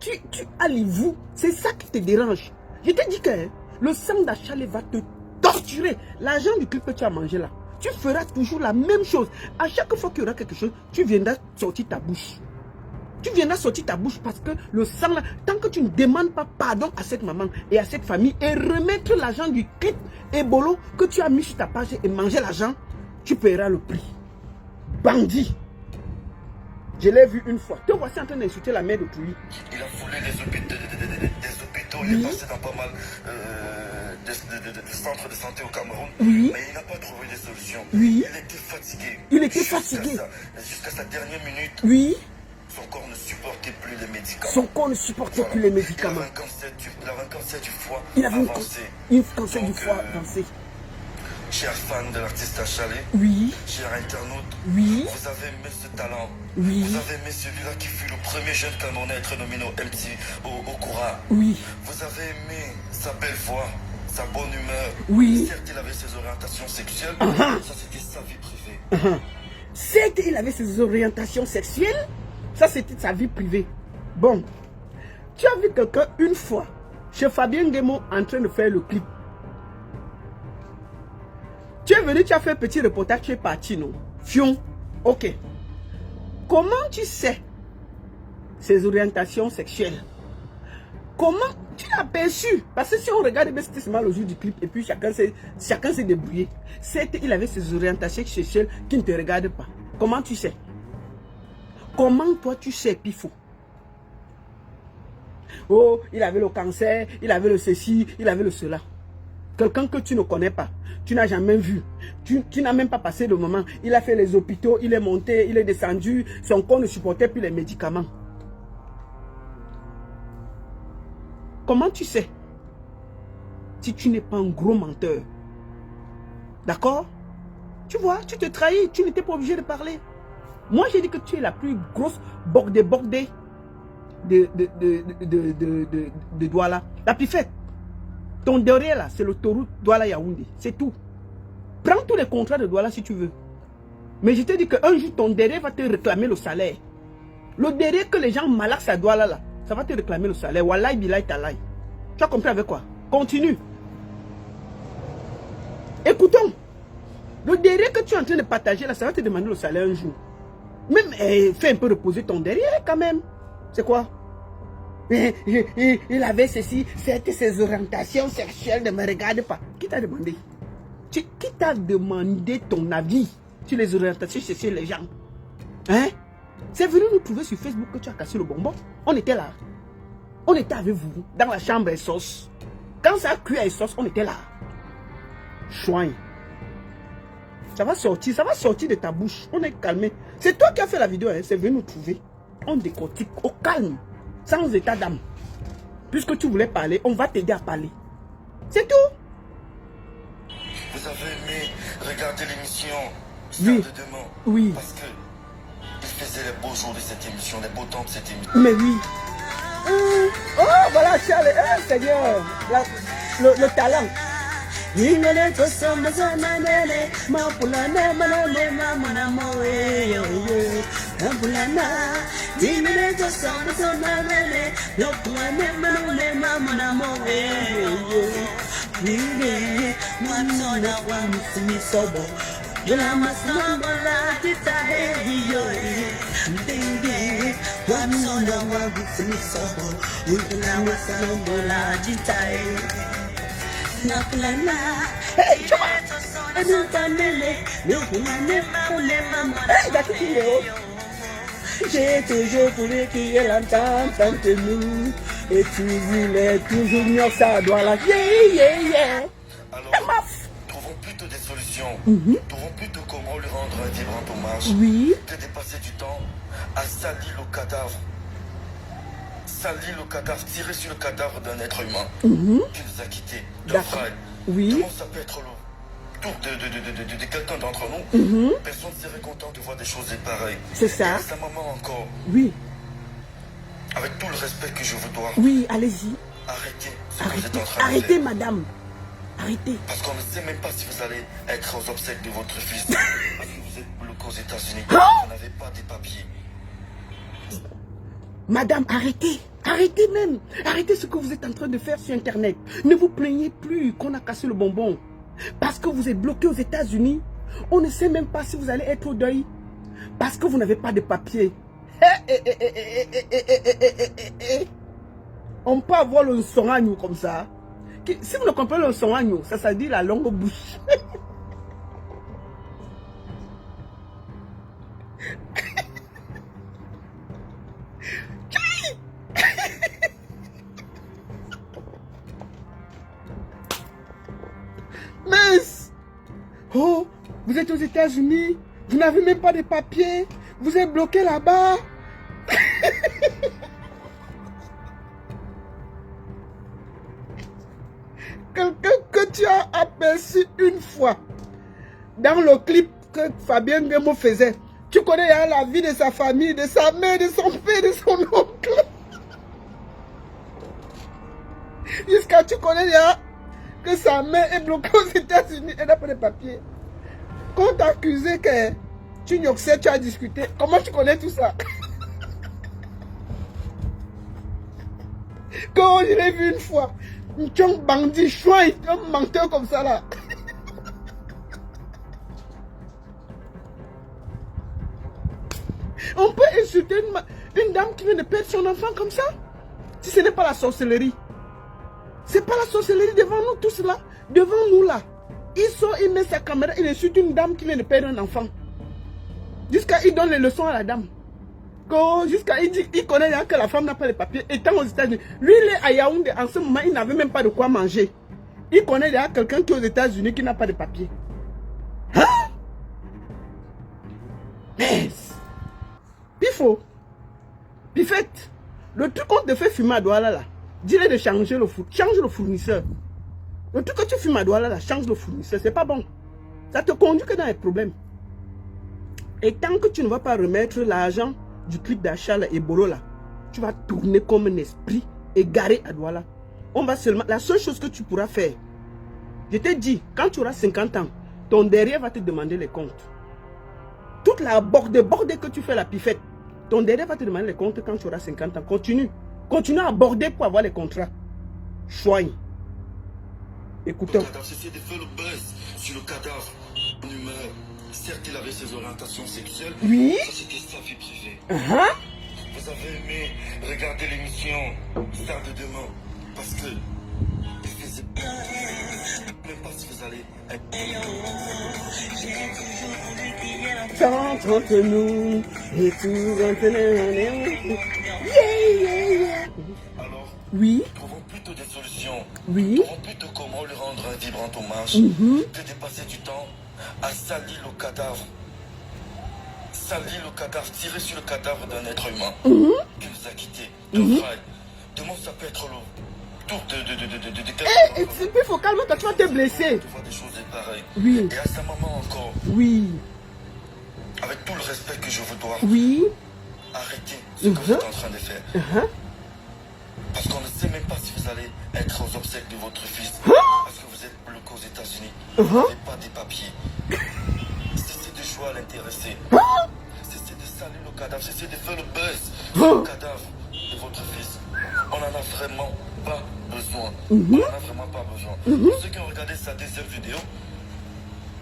Tu as l'ivou. C'est ça qui te dérange. Je te dis que le sang d'Achalet va te torturer. L'argent du clip que tu as mangé là, tu feras toujours la même chose. À chaque fois qu'il y aura quelque chose, tu viendras sortir ta bouche. Tu viendras sortir ta bouche parce que le sang là, tant que tu ne demandes pas pardon à cette maman et à cette famille et remettre l'argent du clip et bolo que tu as mis sur ta page et manger l'argent, tu paieras le prix. Bandit. Je l'ai vu une fois. Te voici en train d'insulter la mère d'autrui. Il a foulé des hôpitaux, il est passé dans pas mal de centres de santé au Cameroun, mais il n'a pas trouvé de solution. Il était fatigué. Il était fatigué. Jusqu'à sa dernière minute. Oui. Son corps ne supportait plus les médicaments. Son corps ne supportait plus les médicaments. Il avait un cancer du foie Il avait avancé. un cancer du foie avancé. Cher fan de l'artiste Chalet, cher internaute, vous avez aimé ce talent, vous avez aimé celui-là qui fut le premier jeune Camerounais à être nominé au MTV, au Koura. Vous avez aimé sa belle voix, sa bonne humeur. Certes, il avait ses orientations sexuelles, ça c'était sa vie privée. Certes, il avait ses orientations sexuelles, ça c'était sa vie privée. Bon, tu as vu quelqu'un une fois chez Fabien Grémo en train de faire le clip. Tu es venu, tu as fait un petit reportage, tu es parti, non? Fion. Ok. Comment tu sais ses orientations sexuelles? Comment tu l'as perçu? Parce que si on regarde bien, c'était seulement le jour du clip et puis chacun s'est débrouillé. C'était, il avait ses orientations sexuelles qui ne te regardent pas. Comment tu sais? Comment toi tu sais, Pifo? Oh, il avait le cancer, il avait le ceci, il avait le cela. Quelqu'un que tu ne connais pas, tu n'as jamais vu, tu n'as même pas passé le moment. Il a fait les hôpitaux, il est monté, il est descendu, son corps ne supportait plus les médicaments. Comment tu sais? Si tu n'es pas un gros menteur. D'accord? Tu vois, tu te trahis, tu n'étais pas obligé de parler. Moi, j'ai dit que tu es la plus grosse bordée de Douala. La plus faite. Ton derrière là, c'est l'autoroute Douala-Yaoundé. C'est tout. Prends tous les contrats de Douala si tu veux. Mais je te dis qu'un jour, ton derrière va te réclamer le salaire. Le derrière que les gens malaxent à Douala là, ça va te réclamer le salaire. Wallahi billahi talaï. Tu as compris avec quoi? Continue. Écoutons. Le derrière que tu es en train de partager là, ça va te demander le salaire un jour. Même, fais un peu reposer ton derrière quand même. C'est quoi? Il avait ceci, c'était ses orientations sexuelles, ne me regarde pas. Qui t'a demandé? Qui t'a demandé ton avis sur les orientations chez les gens. Hein? C'est venu nous trouver sur Facebook que tu as cassé le bonbon. On était là. On était avec vous, dans la chambre et sauce. Quand ça a cuit et sauce, on était là. Chouin. Ça va sortir de ta bouche. On est calmé. C'est toi qui as fait la vidéo, hein? C'est venu nous trouver. On décortique au calme, sans état d'âme. Puisque tu voulais parler, on va t'aider à parler. C'est tout. Vous avez aimé regarder l'émission Oui. Stade de demain. Oui. Parce que il faisait les beaux jours de cette émission, les beaux temps de cette émission. Mais oui. Oh, voilà, Charles. Seigneur. Le talent. Hey, come j'ai toujours voulu qu'il y ait l'entente entre nous. Et tu voulais toujours mieux ça doit la Alors, trouvons plutôt des solutions. Trouvons plutôt comment lui rendre un vibrant hommage. Oui. Que de passer du temps à salir le cadavre. Salir le cadavre, tirer sur le cadavre d'un être humain qui nous a quittés, d'un frère. Oui. Comment ça peut être le tour de quelqu'un d'entre nous? Personne ne serait content de voir des choses pareilles. C'est ça. Et sa maman encore. Oui. Avec tout le respect que je vous dois. Oui, allez-y. Arrêtez ce que vous êtes en train de faire. Arrêtez, madame. Arrêtez. Parce qu'on ne sait même pas si vous allez être aux obsèques de votre fils. Parce que vous êtes bloqué aux États-Unis. Vous n'avez pas des papiers. Madame, arrêtez. Arrêtez même. Arrêtez ce que vous êtes en train de faire sur Internet. Ne vous plaignez plus qu'on a cassé le bonbon. Parce que vous êtes bloqué aux États-Unis. On ne sait même pas si vous allez être au deuil. Parce que vous n'avez pas de papier. On peut avoir le son comme ça. Si vous ne comprenez le son ça dit la longue bouche. Mince! Oh, vous êtes aux États-Unis, vous n'avez même pas de papiers, vous êtes bloqué là-bas. Quelqu'un que tu as aperçu une fois dans le clip que Fabien Guemo faisait. Tu connais la vie de sa famille, de sa mère, de son père, de son oncle. Jusqu'à tu connais que sa mère est bloquée aux États-Unis, elle n'a pas de papier. Quand on t'a accusé que tu n'oxais, tu as discuté, comment tu connais tout ça? Quand je l'ai vu une fois, un bandit chouin, un menteur comme ça là. On peut insulter une dame qui vient de perdre son enfant comme ça? Si ce n'est pas la sorcellerie. C'est pas la sorcellerie devant nous tous là. Devant nous là. Il met sa caméra, il insulte une dame qui vient de perdre un enfant. Jusqu'à il donne les leçons à la dame. Jusqu'à il dit, il connaît que la femme n'a pas de papier. Étant aux États-Unis. Lui, il est à Yaoundé. En ce moment, il n'avait même pas de quoi manger. Il connaît quelqu'un qui est aux États-Unis qui n'a pas de papier. Hein? Mais Pifo. Pifette. Le truc qu'on te fait fumer à Douala là. Dis-le de changer le four. Change le fournisseur. Le truc que tu fumes à Douala là, change le fournisseur. C'est pas bon. Ça te conduit que dans les problèmes. Et tant que tu ne vas pas remettre l'argent du clip d'achat et Bolo là, tu vas tourner comme un esprit égaré à Douala. On va seulement. La seule chose que tu pourras faire, je te dis, quand tu auras 50 ans, ton derrière va te demander les comptes. Toute la bordée que tu fais la pifette, ton derrière va te demander les comptes quand tu auras 50 ans. Continue. Continue à border pour avoir les contrats. Choigne. Écoutons. J'essaie de faire le buzz sur le cadavre. En humeur. Certes, il avait ses orientations sexuelles. Oui. Ça, c'était sa vie privée. Uh-huh. Vous avez aimé regarder l'émission Stade de demain. Parce que il faisait même pas si vous vous allez... Chante entre nous et tout entre nous. Alors, Oui, trouvons plutôt des solutions. oui. Trouvons plutôt comment lui rendre un vibrant hommage que de passer du temps à salir le cadavre. Salir le cadavre, tirer sur le cadavre d'un être humain qui nous a quittés, d'un frère. Demande ça peut être lourd. Et puis il faut calmer-toi, tu vas te blesser. Tu vois des choses pareilles. Oui. Et à sa maman encore, Oui, avec tout le respect que je vous dois, oui. arrêtez ce que vous êtes en train de faire. Parce qu'on ne sait même pas si vous allez être aux obsèques de votre fils. Parce que vous êtes bloqué aux États-Unis. Vous n'avez pas des papiers. Cessez de jouer à l'intéresser. Cessez de salir le cadavre. Cessez de faire le buzz sur le cadavre de votre fils. On n'en a vraiment pas besoin. On n'en a vraiment pas besoin. Pour ceux qui ont regardé sa deuxième vidéo,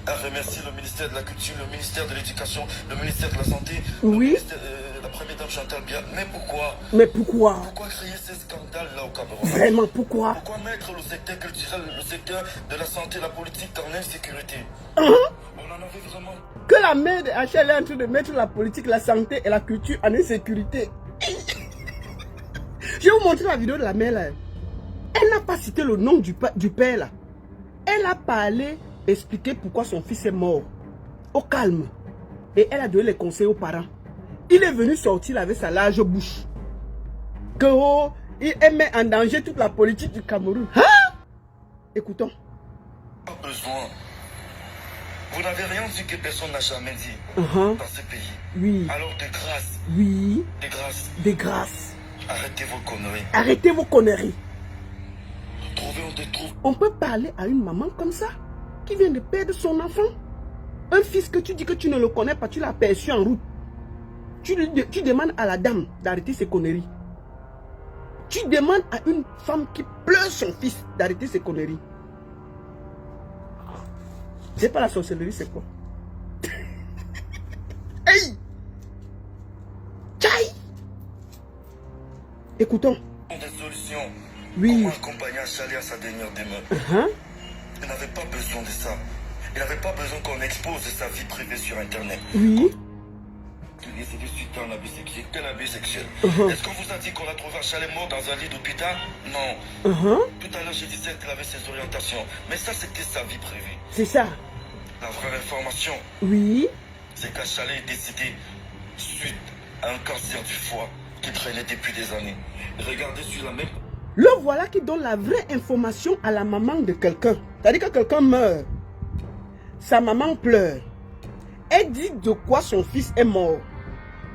elle remercie le ministère de la Culture, le ministère de l'Éducation, le ministère de la Santé, la première dame Chantal Biya. Mais pourquoi? Mais pourquoi? Pourquoi créer ces scandales-là au Cameroun? Vraiment, pourquoi? Pourquoi mettre le secteur culturel, le secteur de la santé, la politique en insécurité? On en avait vraiment... Que la mère de HL est en train de mettre la politique, la santé et la culture en insécurité. Je vais vous montrer la vidéo de la mère là. Elle n'a pas cité le nom du père là. Elle a parlé, expliqué pourquoi son fils est mort. Au calme. Et elle a donné les conseils aux parents. Il est venu sortir avec sa large bouche. Que elle met en danger toute la politique du Cameroun. Hein? Écoutons. Pas besoin. Vous n'avez rien dit que personne n'a jamais dit dans ce pays. Oui. Alors de grâce. Oui. De grâce. De grâce. Arrêtez vos conneries. Arrêtez vos conneries. Trouvez. On peut parler à une maman comme ça, qui vient de perdre son enfant. Un fils que tu dis que tu ne le connais pas, tu l'as aperçu en route. Tu demandes à la dame d'arrêter ses conneries. Tu demandes à une femme qui pleure son fils d'arrêter ses conneries. C'est pas la sorcellerie, c'est quoi? Hey! Tchaï! Écoutons. Des solutions. Oui. Comment accompagner Achali à sa dernière demeure? Il n'avait pas besoin de ça. Il n'avait pas besoin qu'on expose sa vie privée sur Internet. Oui. C'est suite à un abus sexuel. Quel abus sexuel? Est-ce qu'on vous a dit qu'on a trouvé Achali mort dans un lit d'hôpital? Non. Tout à l'heure, je disais qu'il avait ses orientations. Mais ça, c'était sa vie privée. C'est ça. La vraie information, Oui. c'est qu'Achali est décédé suite à un cancer du foie qui traînait depuis des années. Regardez sur la même... Le voilà qui donne la vraie information à la maman de quelqu'un. C'est-à-dire que quelqu'un meurt. Sa maman pleure. Elle dit de quoi son fils est mort.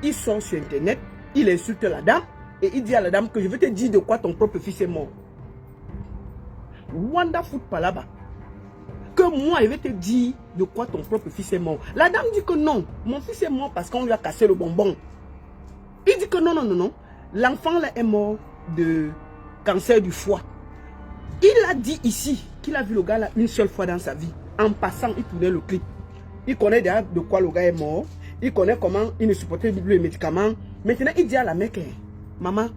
Il sort sur Internet, il insulte la dame et il dit à la dame que je vais te dire de quoi ton propre fils est mort. Wonderful Palaba. Que moi, je vais te dire de quoi ton propre fils est mort. La dame dit que non, mon fils est mort parce qu'on lui a cassé le bonbon. Il dit que non. L'enfant là est mort de cancer du foie. Il a dit ici qu'il a vu le gars là une seule fois dans sa vie. En passant, il tournait le clip. Il connaît déjà de quoi le gars est mort. Il connaît comment il ne supportait plus les médicaments. Maintenant, il dit à la mec, maman,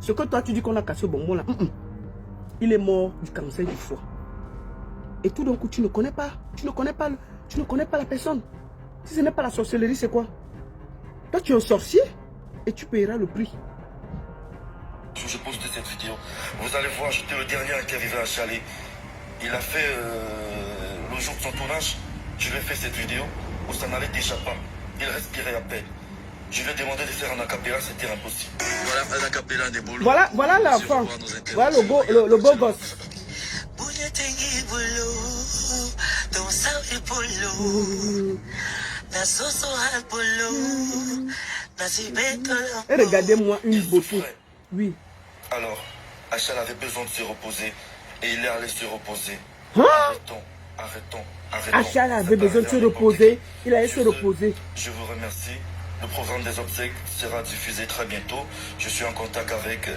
ce que toi tu dis qu'on a cassé le bonbon là, il est mort du cancer du foie. Et tout d'un coup, tu ne connais pas la personne. Si ce n'est pas la sorcellerie, c'est quoi? Toi, tu es un sorcier et tu payeras le prix. Je poste cette vidéo. Vous allez voir, j'étais le dernier qui est arrivé à Achali. Il a fait le jour de son tournage. Je lui ai fait cette vidéo où ça n'allait déjà pas. Il respirait à peine. Je lui ai demandé de faire un acapella, c'était impossible. Voilà un acapella des bolos. Voilà l'enfant. Voilà le beau gosse. Et regardez-moi une beauté. Oui. Alors, Achal avait besoin de se reposer et il est allé se reposer. Arrêtons. Achal avait besoin de se reposer. Il allait se reposer. Je vous remercie. Le programme des obsèques sera diffusé très bientôt. Je suis en contact avec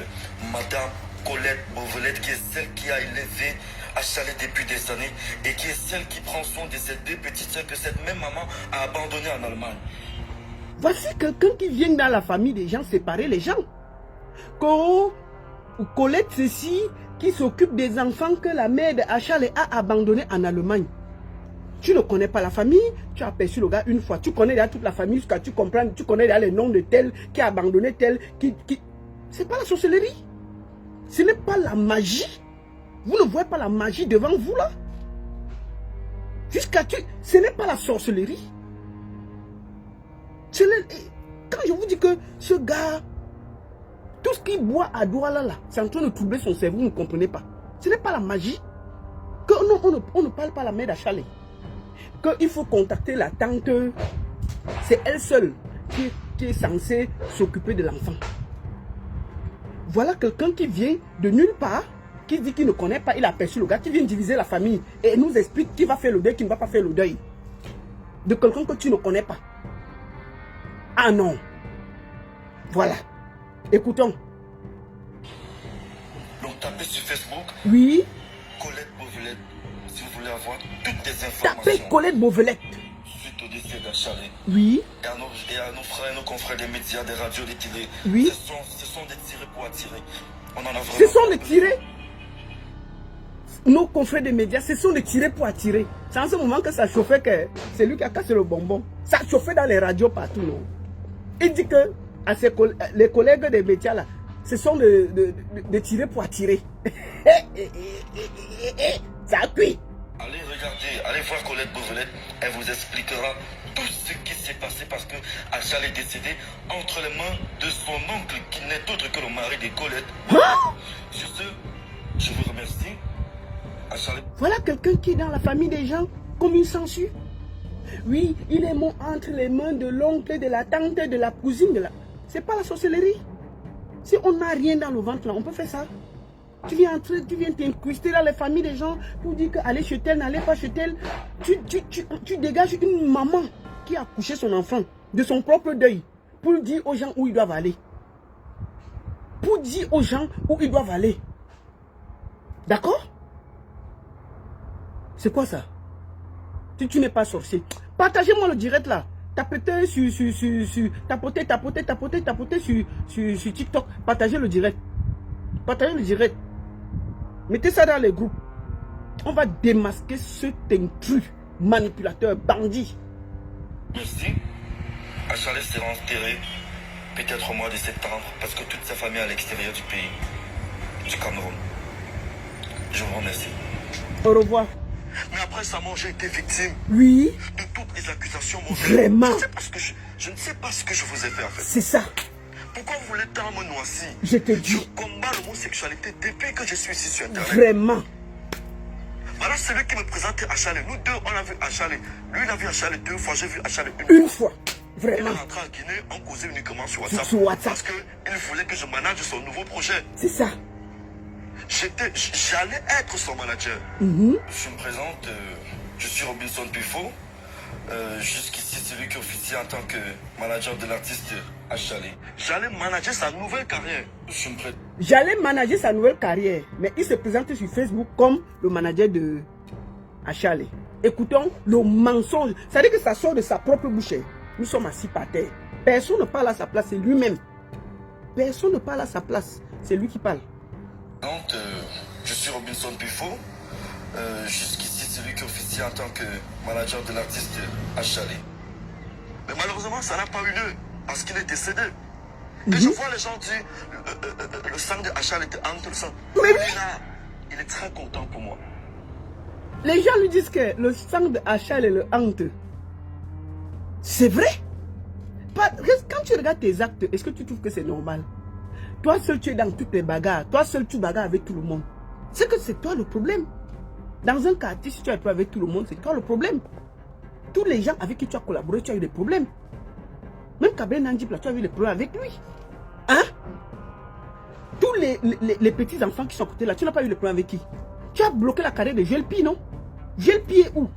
Madame Colette Beauvelette, qui est celle qui a élevé Achali depuis des années et qui est celle qui prend soin de ces deux petites soeurs que cette même maman a abandonnées en Allemagne. Voici quelqu'un qui vient dans la famille des gens séparer les gens. Colette ceci, qui s'occupe des enfants que la mère de Achale a abandonnés en Allemagne. Tu ne connais pas la famille, tu as aperçu le gars une fois, tu connais déjà toute la famille jusqu'à tu comprends, tu connais déjà les noms de tel qui a abandonné tel, qui... C'est pas la sorcellerie. Ce n'est pas la magie. Vous ne voyez pas la magie devant vous là? Jusqu'à tu... Ce n'est pas la sorcellerie. Quand je vous dis que ce gars, tout ce qu'il boit à Douala là, c'est en train de troubler son cerveau, vous ne comprenez pas. Ce n'est pas la magie. Que on ne parle pas à la mère d'Achale. Qu'il faut contacter la tante. C'est elle seule qui est censée s'occuper de l'enfant. Voilà quelqu'un qui vient de nulle part, qui dit qu'il ne connaît pas, il a aperçu le gars, qui vient diviser la famille et nous explique qui va faire le deuil, qui ne va pas faire le deuil. De quelqu'un que tu ne connais pas. Ah non. Voilà. Écoutons. Donc tapez sur Facebook. Oui. Colette Beauvelette. Si vous voulez avoir toutes les informations. Tapez Colette Beauvelette. Suite au décès d'Achale. Oui. Et à nos frères et nos confrères des médias, des radios, des télé. Oui. Ce sont des tirés pour attirer. On en a vraiment. Ce sont des tirés. Nos confrères des médias, ce sont des tirés pour attirer. C'est en ce moment que ça chauffait que c'est lui qui a cassé le bonbon. Ça chauffait dans les radios partout, non? Il dit que les collègues des médias là, ce sont des tirés pour attirer. Ça a cuit. Allez regarder, allez voir Colette Beauvelette, elle vous expliquera tout ce qui s'est passé parce que Achale est décédé entre les mains de son oncle qui n'est autre que le mari de Colette. Sur ce, je vous remercie. Achale. Voilà quelqu'un qui est dans la famille des gens comme une sangsue. Oui, il est mort entre les mains de l'oncle, de la tante, de la cousine. C'est pas la sorcellerie. Si on n'a rien dans le ventre, là, on peut faire ça. Tu viens t'incruster dans les familles des gens pour dire que allez chez tel, n'allez pas chez tel. Tu dégages une maman qui a couché son enfant de son propre deuil pour dire aux gens où ils doivent aller. Pour dire aux gens où ils doivent aller. D'accord? C'est quoi ça? Tu n'es pas sorcier. Partagez-moi le direct là. Tapotez sur TikTok. Partagez le direct. Partagez le direct. Mettez ça dans les groupes. On va démasquer cet intrus, manipulateur, bandit. Merci. Achale sera enterré peut-être au mois de septembre parce que toute sa famille est à l'extérieur du pays, du Cameroun. Je vous remercie. Au revoir. Mais après sa mort, j'ai été victime. Oui. De toutes les accusations. Vraiment. Je ne sais pas ce que je vous ai fait en fait. C'est ça. Pourquoi vous voulez tant me noircir? Je te dis. Je combats l'homosexualité depuis que je suis ici sur Internet. Vraiment. Voilà celui qui me présente Achale. Nous deux, on a vu Achale. Lui, il a vu Achale 2 fois. J'ai vu Achale une fois. Il est Vraiment. rentré en Guinée, on causait uniquement sur WhatsApp. Sur WhatsApp. Parce qu'il voulait que je manage son nouveau projet. C'est ça. J'allais être son manager. Je me présente, je suis Robinson Pufo. Jusqu'ici, c'est lui qui officie en tant que manager de l'artiste Achale. J'allais manager sa nouvelle carrière. J'allais manager sa nouvelle carrière. Mais il se présente sur Facebook comme le manager de Achale. Écoutons le mensonge. C'est-à-dire que ça sort de sa propre bouche. Nous sommes assis par terre. Personne ne parle à sa place, c'est lui-même. Personne ne parle à sa place, c'est lui qui parle. Je suis Robinson Pufo. Jusqu'ici, c'est lui qui officie en tant que manager de l'artiste Achale. Mais malheureusement, ça n'a pas eu lieu parce qu'il est décédé. Et je vois les gens dire le sang de Achale était entre le sang. Mais il est très content pour moi. Les gens lui disent que le sang de Achale est le hante. C'est vrai? Quand tu regardes tes actes, est-ce que tu trouves que c'est normal? Toi seul, tu es dans toutes les bagarres. Toi seul, tu bagarres avec tout le monde. C'est que c'est toi le problème. Dans un quartier, si tu es avec tout le monde, c'est toi le problème. Tous les gens avec qui tu as collaboré, tu as eu des problèmes. Même Kabé Nandip, tu as eu des problèmes avec lui. Hein? Tous les petits enfants qui sont à côté là, tu n'as pas eu de problème avec qui? Tu as bloqué la carrière de Gelpi, non? Gelpi est où?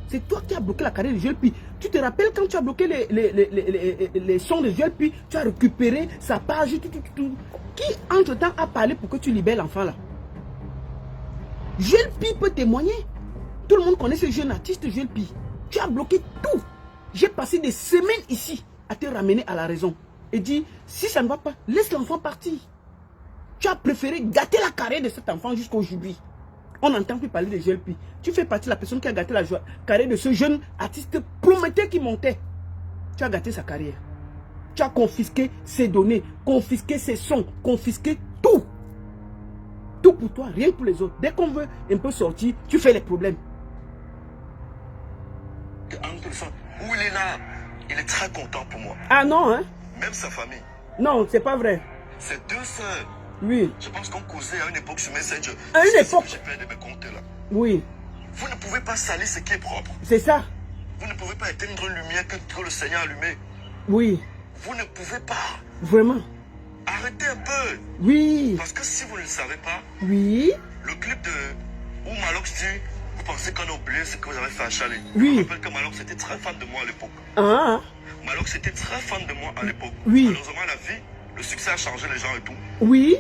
C'est toi qui as bloqué la carrière de Gelpi. Tu te rappelles quand tu as bloqué les sons de Gelpi, tu as récupéré sa page, tout. Qui entre-temps a parlé pour que tu libères l'enfant là? Gelpi peut témoigner. Tout le monde connaît ce jeune artiste Gelpi. Tu as bloqué tout. J'ai passé des semaines ici à te ramener à la raison. Et dit, si ça ne va pas, laisse l'enfant partir. Tu as préféré gâter la carrière de cet enfant jusqu'aujourd'hui. On n'entend plus parler de GLP. Tu fais partie de la personne qui a gâté la carrière de ce jeune artiste prometteur qui montait. Tu as gâté sa carrière. Tu as confisqué ses données, confisqué ses sons, confisqué tout. Tout pour toi, rien pour les autres. Dès qu'on veut un peu sortir, tu fais les problèmes. Où il est là, il est très content pour moi. Ah non, hein? Même sa famille. Non, c'est pas vrai. Ses deux sœurs. Oui. Je pense qu'on causait à une époque sur Messenger. À une époque. J'ai perdu mes comptes là. Oui. Vous ne pouvez pas salir ce qui est propre. C'est ça. Vous ne pouvez pas éteindre une lumière que le Seigneur a allumée. Oui. Vous ne pouvez pas. Vraiment. Arrêtez un peu. Oui. Parce que si vous ne le savez pas, Oui. le clip de où Malox dit, vous pensez qu'on a oublié ce que vous avez fait à Chalet. Oui. Je me rappelle que Malox était très fan de moi à l'époque. Ah. Malox était très fan de moi à l'époque. Oui. Malheureusement, la vie, le succès a changé les gens et tout. Oui.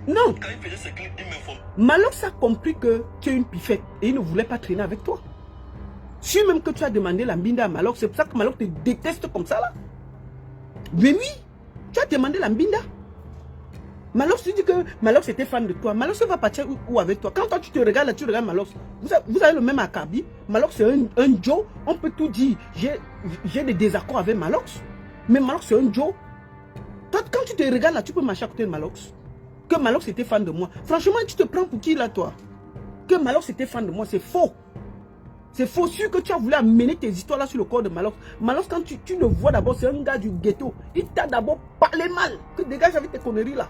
Non. Quand il faisait ses clips, il m'informe. Malox a compris que tu es une pifette et il ne voulait pas traîner avec toi. Si même que tu as demandé la mbinda à Malox, c'est pour ça que Malox te déteste comme ça là. Mais oui, tu as demandé la mbinda. Malox, tu dis que Malox était fan de toi. Malox va partir où avec toi? Quand toi tu te regardes là, tu regardes Malox. Vous avez le même acabit. Malox c'est un Joe. On peut tout dire. J'ai des désaccords avec Malox. Mais Malox c'est un Joe. Toi, quand tu te regardes là, tu peux marcher à côté de Malox. Que Malox était fan de moi. Franchement, tu te prends pour qui là toi? Que Malox était fan de moi, c'est faux. C'est faux, sûr que tu as voulu amener tes histoires là sur le corps de Malox. Malox, quand tu le vois d'abord, c'est un gars du ghetto. Il t'a d'abord parlé mal. Que dégage avec tes conneries là.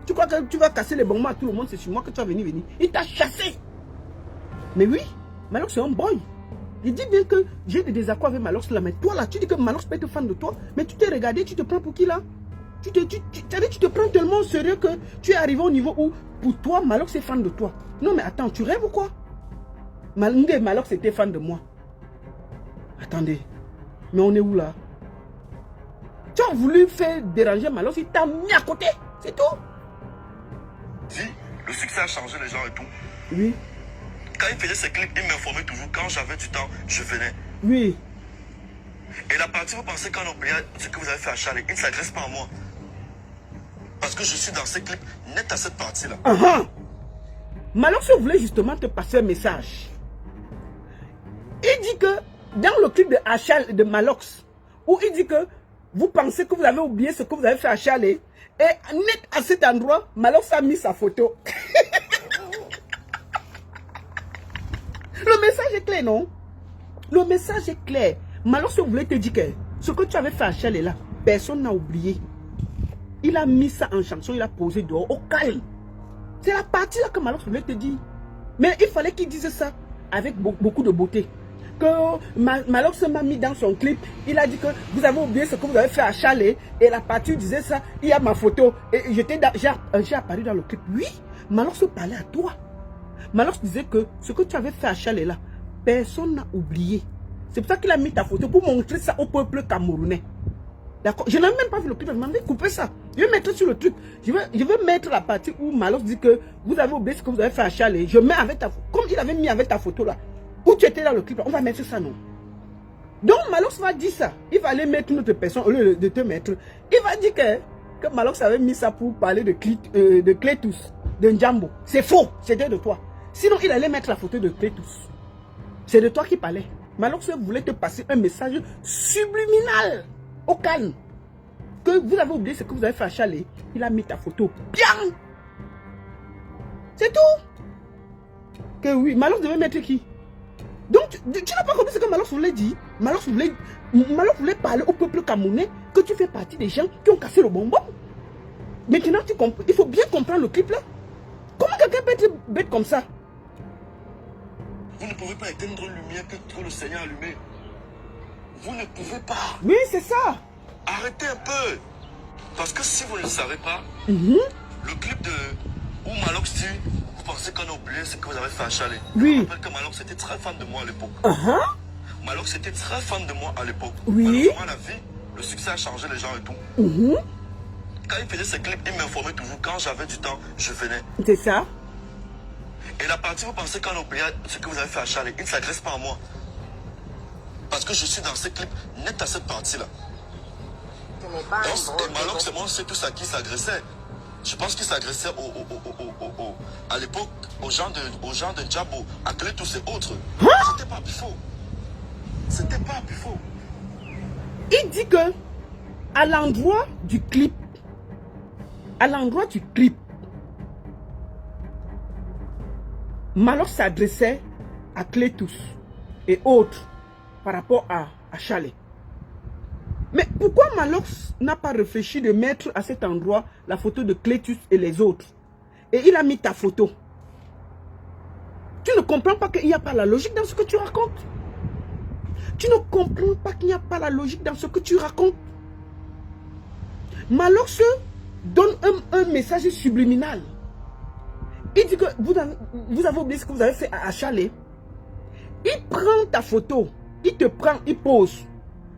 Tu crois que tu vas casser les bonbons à tout le monde, c'est sur moi que tu vas venir. Il t'a chassé. Mais oui, Malox c'est un boy. Il dit bien que j'ai des désaccords avec Malox là. Mais toi là, tu dis que Malox peut être fan de toi. Mais tu t'es regardé, tu te prends pour qui là? Tu te prends tellement au sérieux que tu es arrivé au niveau où, pour toi, Malox est fan de toi. Non mais attends, tu rêves ou quoi? Malox était fan de moi. Attendez, mais on est où là? Tu as voulu faire déranger Malox, il t'a mis à côté, c'est tout. Si, le succès a changé les gens et tout. Oui. Quand il faisait ses clips, il m'informait toujours. Quand j'avais du temps, je venais. Oui. Et la partie, vous pensez qu'on a oublié ce que vous avez fait à Charlie, il ne s'agresse pas à moi. Parce que je suis dans ces clips net à cette partie-là. Malox voulait justement te passer un message. Il dit que dans le clip de Achal de Malox, où il dit que vous pensez que vous avez oublié ce que vous avez fait à Charlie, et net à cet endroit, Malox a mis sa photo. Le message est clair, non? Le message est clair. Malox voulait te dire que ce que tu avais fait à Charlie là, personne n'a oublié. Il a mis ça en chanson, il a posé dehors au calme. C'est la partie là que Malox voulait te dire. Mais il fallait qu'il dise ça avec beaucoup de beauté. Que Malox m'a mis dans son clip, il a dit que vous avez oublié ce que vous avez fait à Chalet. Et la partie disait ça, il y a ma photo. Et j'ai apparu dans le clip. Oui, Malox parlait à toi. Malox disait que ce que tu avais fait à Chalet là, personne n'a oublié. C'est pour ça qu'il a mis ta photo pour montrer ça au peuple camerounais. D'accord? Je n'ai même pas vu le clip, je m'en vais couper ça. Je vais mettre sur le truc. Je vais mettre la partie où Malox dit que vous avez oublié ce que vous avez fait à Chalet. Je mets avec ta photo, comme il avait mis avec ta photo là. Où tu étais dans le clip là, on va mettre ça, non? Donc Malox va dire ça. Il va aller mettre une autre personne au lieu de te mettre. Il va dire que Malox avait mis ça pour parler de Clétus, de Njambo. C'est faux, c'était de toi. Sinon, il allait mettre la photo de Clétus. C'est de toi qui parlait. Malox voulait te passer un message subliminal, au calme. Que vous avez oublié ce que vous avez fait à Chalet. Il a mis ta photo. Bien. C'est tout. Que oui, Malox devait mettre qui? Donc, tu n'as pas compris ce que Malox voulait dire. Malox voulait parler au peuple camerounais que tu fais partie des gens qui ont cassé le bonbon. Maintenant, tu comprends. Il faut bien comprendre le clip là. Comment quelqu'un peut être bête comme ça? Vous ne pouvez pas éteindre une lumière que le Seigneur a allumée. Vous ne pouvez pas. Oui, c'est ça. Arrêtez un peu. Parce que si vous ne le savez pas, le clip de où Malox dit, vous pensez qu'on a oublié ce que vous avez fait à Chalet. Oui. Je me rappelle que Malox était très fan de moi à l'époque. Malox était très fan de moi à l'époque. Oui. Malheureusement, la vie, le succès a changé les gens et tout. Quand il faisait ses clips, il m'informait toujours. Quand j'avais du temps, je venais. C'est ça. Et la partie, vous pensez qu'on a oublié ce que vous avez fait à Chalet, il ne s'agresse pas à moi. Parce que je suis dans ces clips net à cette partie-là. Et Malox et moi, c'est tout ça qui s'agressait. Je pense qu'il s'agressait à l'époque aux gens de Djabo, à Clétus et autres. C'était pas Bifo. C'était pas Bifo. Il dit que à l'endroit du clip, Malox s'adressait à Clétus et autres par rapport à Chalet. Mais pourquoi Malox n'a pas réfléchi de mettre à cet endroit la photo de Clétus et les autres? Et il a mis ta photo. Tu ne comprends pas qu'il n'y a pas la logique dans ce que tu racontes? Tu ne comprends pas qu'il n'y a pas la logique dans ce que tu racontes? Malox donne un message subliminal. Il dit que vous avez oublié ce que vous avez fait à Chalet. Il prend ta photo, il te prend, il pose.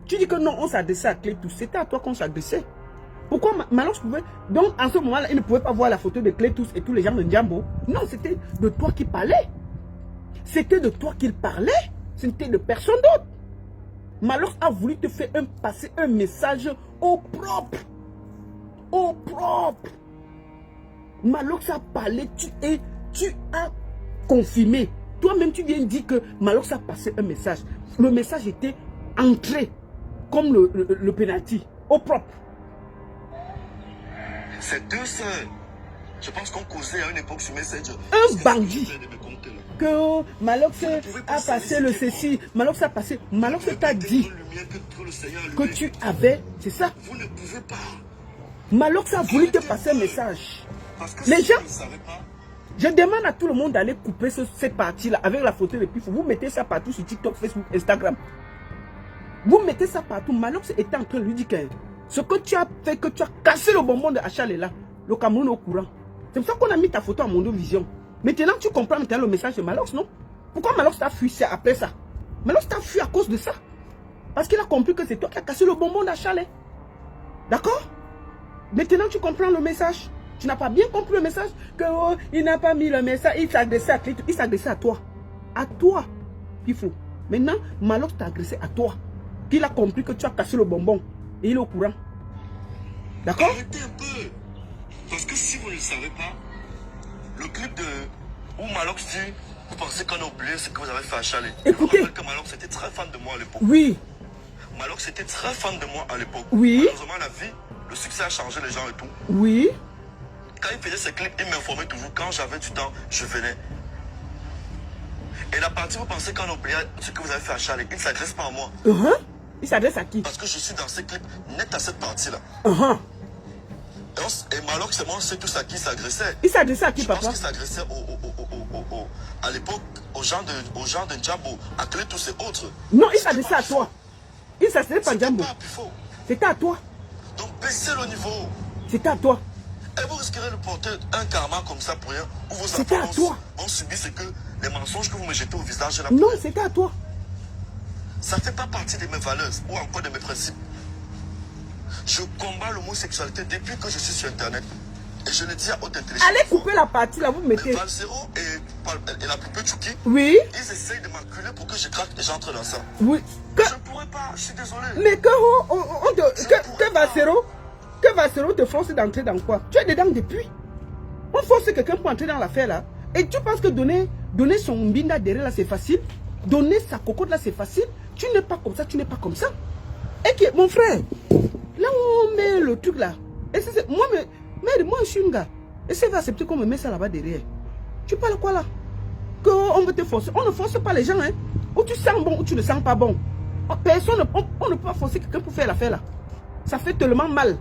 Tu dis que non, on s'adressait à Clétus. C'était à toi qu'on s'adressait. Pourquoi Malox pouvait... Donc, en ce moment-là, il ne pouvait pas voir la photo de Clétus et tous les gens de Djambo. Non, c'était de toi qu'il parlait. C'était de toi qu'il parlait. Ce n'était de personne d'autre. Malox a voulu te faire passer un message au propre. Au propre. Malox a parlé et tu as confirmé. Toi-même, tu viens dire que Malox a passé un message. Le message était entré. Comme le penalty, au propre. Ces deux sœurs, je pense qu'on causait à une époque sur Messenger. Un bandit. Que Malox a passé le ceci. Malox a passé. Malox t'a dit que tu avais. C'est ça. Vous ne pouvez pas. Malox a voulu te passer un message. Les gens. Je demande à tout le monde d'aller couper cette partie-là avec la photo de Pifo. Vous mettez ça partout sur TikTok, Facebook, Instagram. Vous mettez ça partout. Malox était en train de lui dire que ce que tu as fait, que tu as cassé le bonbon de Achale là, le Cameroun est au courant. C'est pour ça qu'on a mis ta photo à Mondo Vision. Maintenant, tu comprends maintenant le message de Malox, non? Pourquoi Malox t'a fui après ça? Malox t'a fui à cause de ça. Parce qu'il a compris que c'est toi qui as cassé le bonbon d'Achale. D'accord? Maintenant, tu comprends le message. Tu n'as pas bien compris le message que oh, il n'a pas mis le message, il s'adressait à Clétus, il s'adressait à toi. À toi, Pifo. Maintenant, Malox t'a agressé à toi. Qu'il a compris que tu as cassé le bonbon. Et il est au courant. D'accord? Arrêtez un peu. Parce que si vous ne le savez pas, le clip de où Malox dit, vous pensez qu'on a oublié ce que vous avez fait à Chalet. Écoutez. Je vous rappelle que Malox était très fan de moi à l'époque. Oui. Malox était très fan de moi à l'époque. Oui. Malheureusement, la vie, le succès a changé les gens et tout. Oui. Quand il faisait ses clips, il m'informait toujours. Quand j'avais du temps, je venais. Et la partie, vous pensez qu'on a oublié ce que vous avez fait à Chalet. Il ne s'adresse pas à moi. Il s'adresse à qui? Parce que je suis dans ces clips net à cette partie-là. Et Malox, c'est moi, on sait tous à qui il s'agressait. Il s'adressait à qui, papa? Je pense qu'il s'agressait à l'époque aux gens de Djabo, à Clétus et autres. Non, il s'adressait à toi. Il s'adressait pas à Djabo. C'était à toi. Donc baissez le niveau. C'était à toi. Et vous risquerez de porter un karma comme ça pour rien. Où vos C'était à toi. On subit ce que les mensonges que vous me jetez au visage. Là, non, c'était à toi. Ça ne fait pas partie de mes valeurs ou encore de mes principes. Je combats l'homosexualité depuis que je suis sur Internet. Et je le dis à haute intelligence. Allez couper la partie là, vous mettez. Valsero et la poupée Tchouki, oui. Ils essayent de m'acculer pour que je craque et j'entre dans ça. Oui. Je ne pourrais pas, je suis désolé. Mais que Valsero te force d'entrer dans quoi? Tu es dedans depuis. On force quelqu'un pour entrer dans l'affaire là. Et tu penses que donner son binda derrière là c'est facile? Donner sa cocotte là c'est facile? Tu n'es pas comme ça, tu n'es pas comme ça. Et que mon frère, là où on met le truc là, et moi je suis un gars. Et c'est va accepter qu'on me met ça là-bas derrière. Tu parles quoi là? Qu'on veut te forcer. On ne force pas les gens, hein. Ou tu sens bon ou tu ne sens pas bon. Personne, on ne peut pas forcer quelqu'un pour faire l'affaire là. Ça fait tellement mal.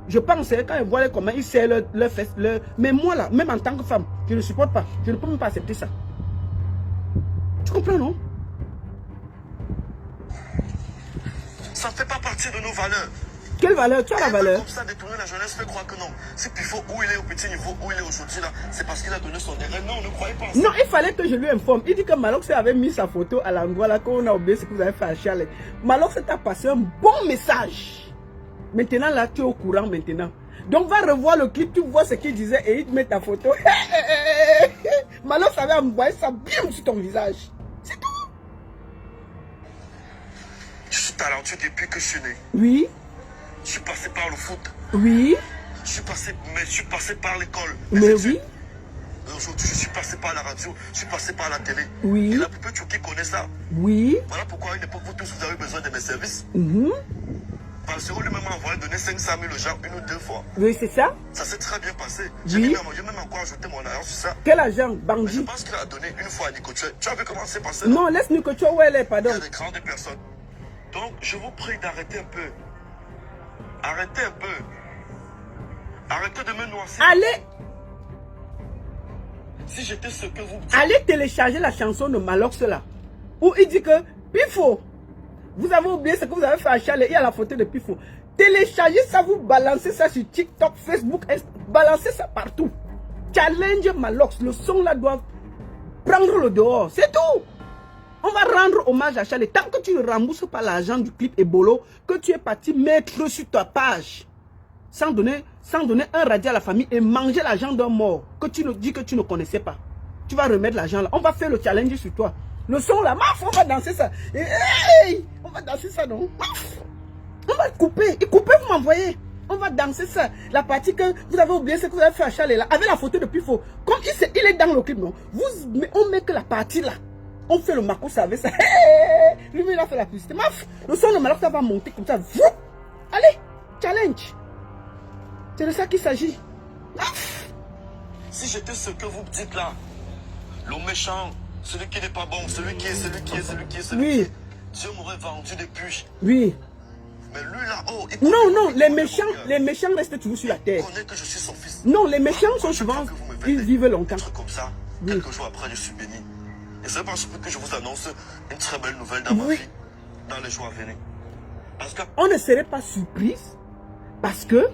Je pense quand ils voient comment ils serrent leur fesses. Mais moi là, même en tant que femme, je ne supporte pas. Je ne peux même pas accepter ça. Tu comprends, non? Ça ne fait pas partie de nos valeurs. Quelle valeur? Tu as la valeur? Comme ça, détourner la jeunesse fait croire que non. C'est qu'il faut où il est au petit niveau, où il est aujourd'hui là. C'est parce qu'il a donné son derrière. Non, ne croyez pas ça. Non, il fallait que je lui informe. Il dit que Malox avait mis sa photo à l'endroit là, qu'on a oublié ce que vous avez fait à Charles. Malox t'a passé un bon message. Maintenant là, tu es au courant maintenant. Donc va revoir le clip, tu vois ce qu'il disait et il te met ta photo. Malox avait envoyé ça bien sur ton visage. C'est tout. Je suis talentueux depuis que je suis né. Oui. Je suis passé par le foot. Oui. je suis passé par l'école. Mais oui. Aujourd'hui, je suis passé par la radio, je suis passé par la télé. Oui. Et la plupart de qui connaît ça. Oui. Voilà pourquoi à une époque, vous tous, vous avez besoin de mes services. Parce que lui-même m'a envoyé donner 500 000 aux gens 1 ou 2 fois. Oui, c'est ça. Ça s'est très bien passé. Oui. J'ai même encore ajouté mon argent sur ça. Quel agent, Mais je bandit? pense qu'il a donné une fois à Nicotua. Tu as vu comment c'est passé? Non, laisse Nicotua où elle est, pardon. Il y a des grandes personnes. Donc, je vous prie d'arrêter un peu. Arrêtez un peu. Arrêtez de me noircir. Allez, Si j'étais ce que vous dites. allez télécharger la chanson de Malox là. Où il dit que Pifo, vous avez oublié ce que vous avez fait à Charles. Il y a la photo de Pifo. Téléchargez ça, vous balancez ça sur TikTok, Facebook, balancez ça partout. Challenge Malox. Le son là doit prendre le dehors. C'est tout. On va rendre hommage à Charles. Tant que tu ne rembourses pas l'argent du clip Ebolo, que tu es parti mettre sur ta page, sans donner un radis à la famille et manger l'argent d'un mort, que tu nous dis que tu ne connaissais pas. Tu vas remettre l'argent là. On va faire le challenge sur toi. Le son là, maf, on va danser ça. Hey, on va danser ça, non? Maf. On va couper. Et couper, vous m'envoyez. On va danser ça. La partie que vous avez oublié, ce que vous avez fait à Charles là, avec la photo de Pifo. Comme il est dans le clip, non? On met que la partie là. On fait le Makoussa avec ça. Hey, lui, il a fait la publicité. Maf, le son de Malox va monter comme ça. Allez, challenge. C'est de ça qu'il s'agit. Si j'étais ce que vous dites là, le méchant, celui qui n'est pas bon, celui qui est. Oui. Dieu m'aurait vendu des puces. Oui. Mais lui là, oh, Non, les méchants restent toujours sur la terre. Il connaît que je suis son fils. Non, les méchants sont souvent, ils vivent longtemps. Un truc comme ça, Oui. quelques jours après, je suis béni. Et c'est parce que je vous annonce une très belle nouvelle dans ma vie, dans les jours à venir. Parce que On ne serait pas surprise parce que,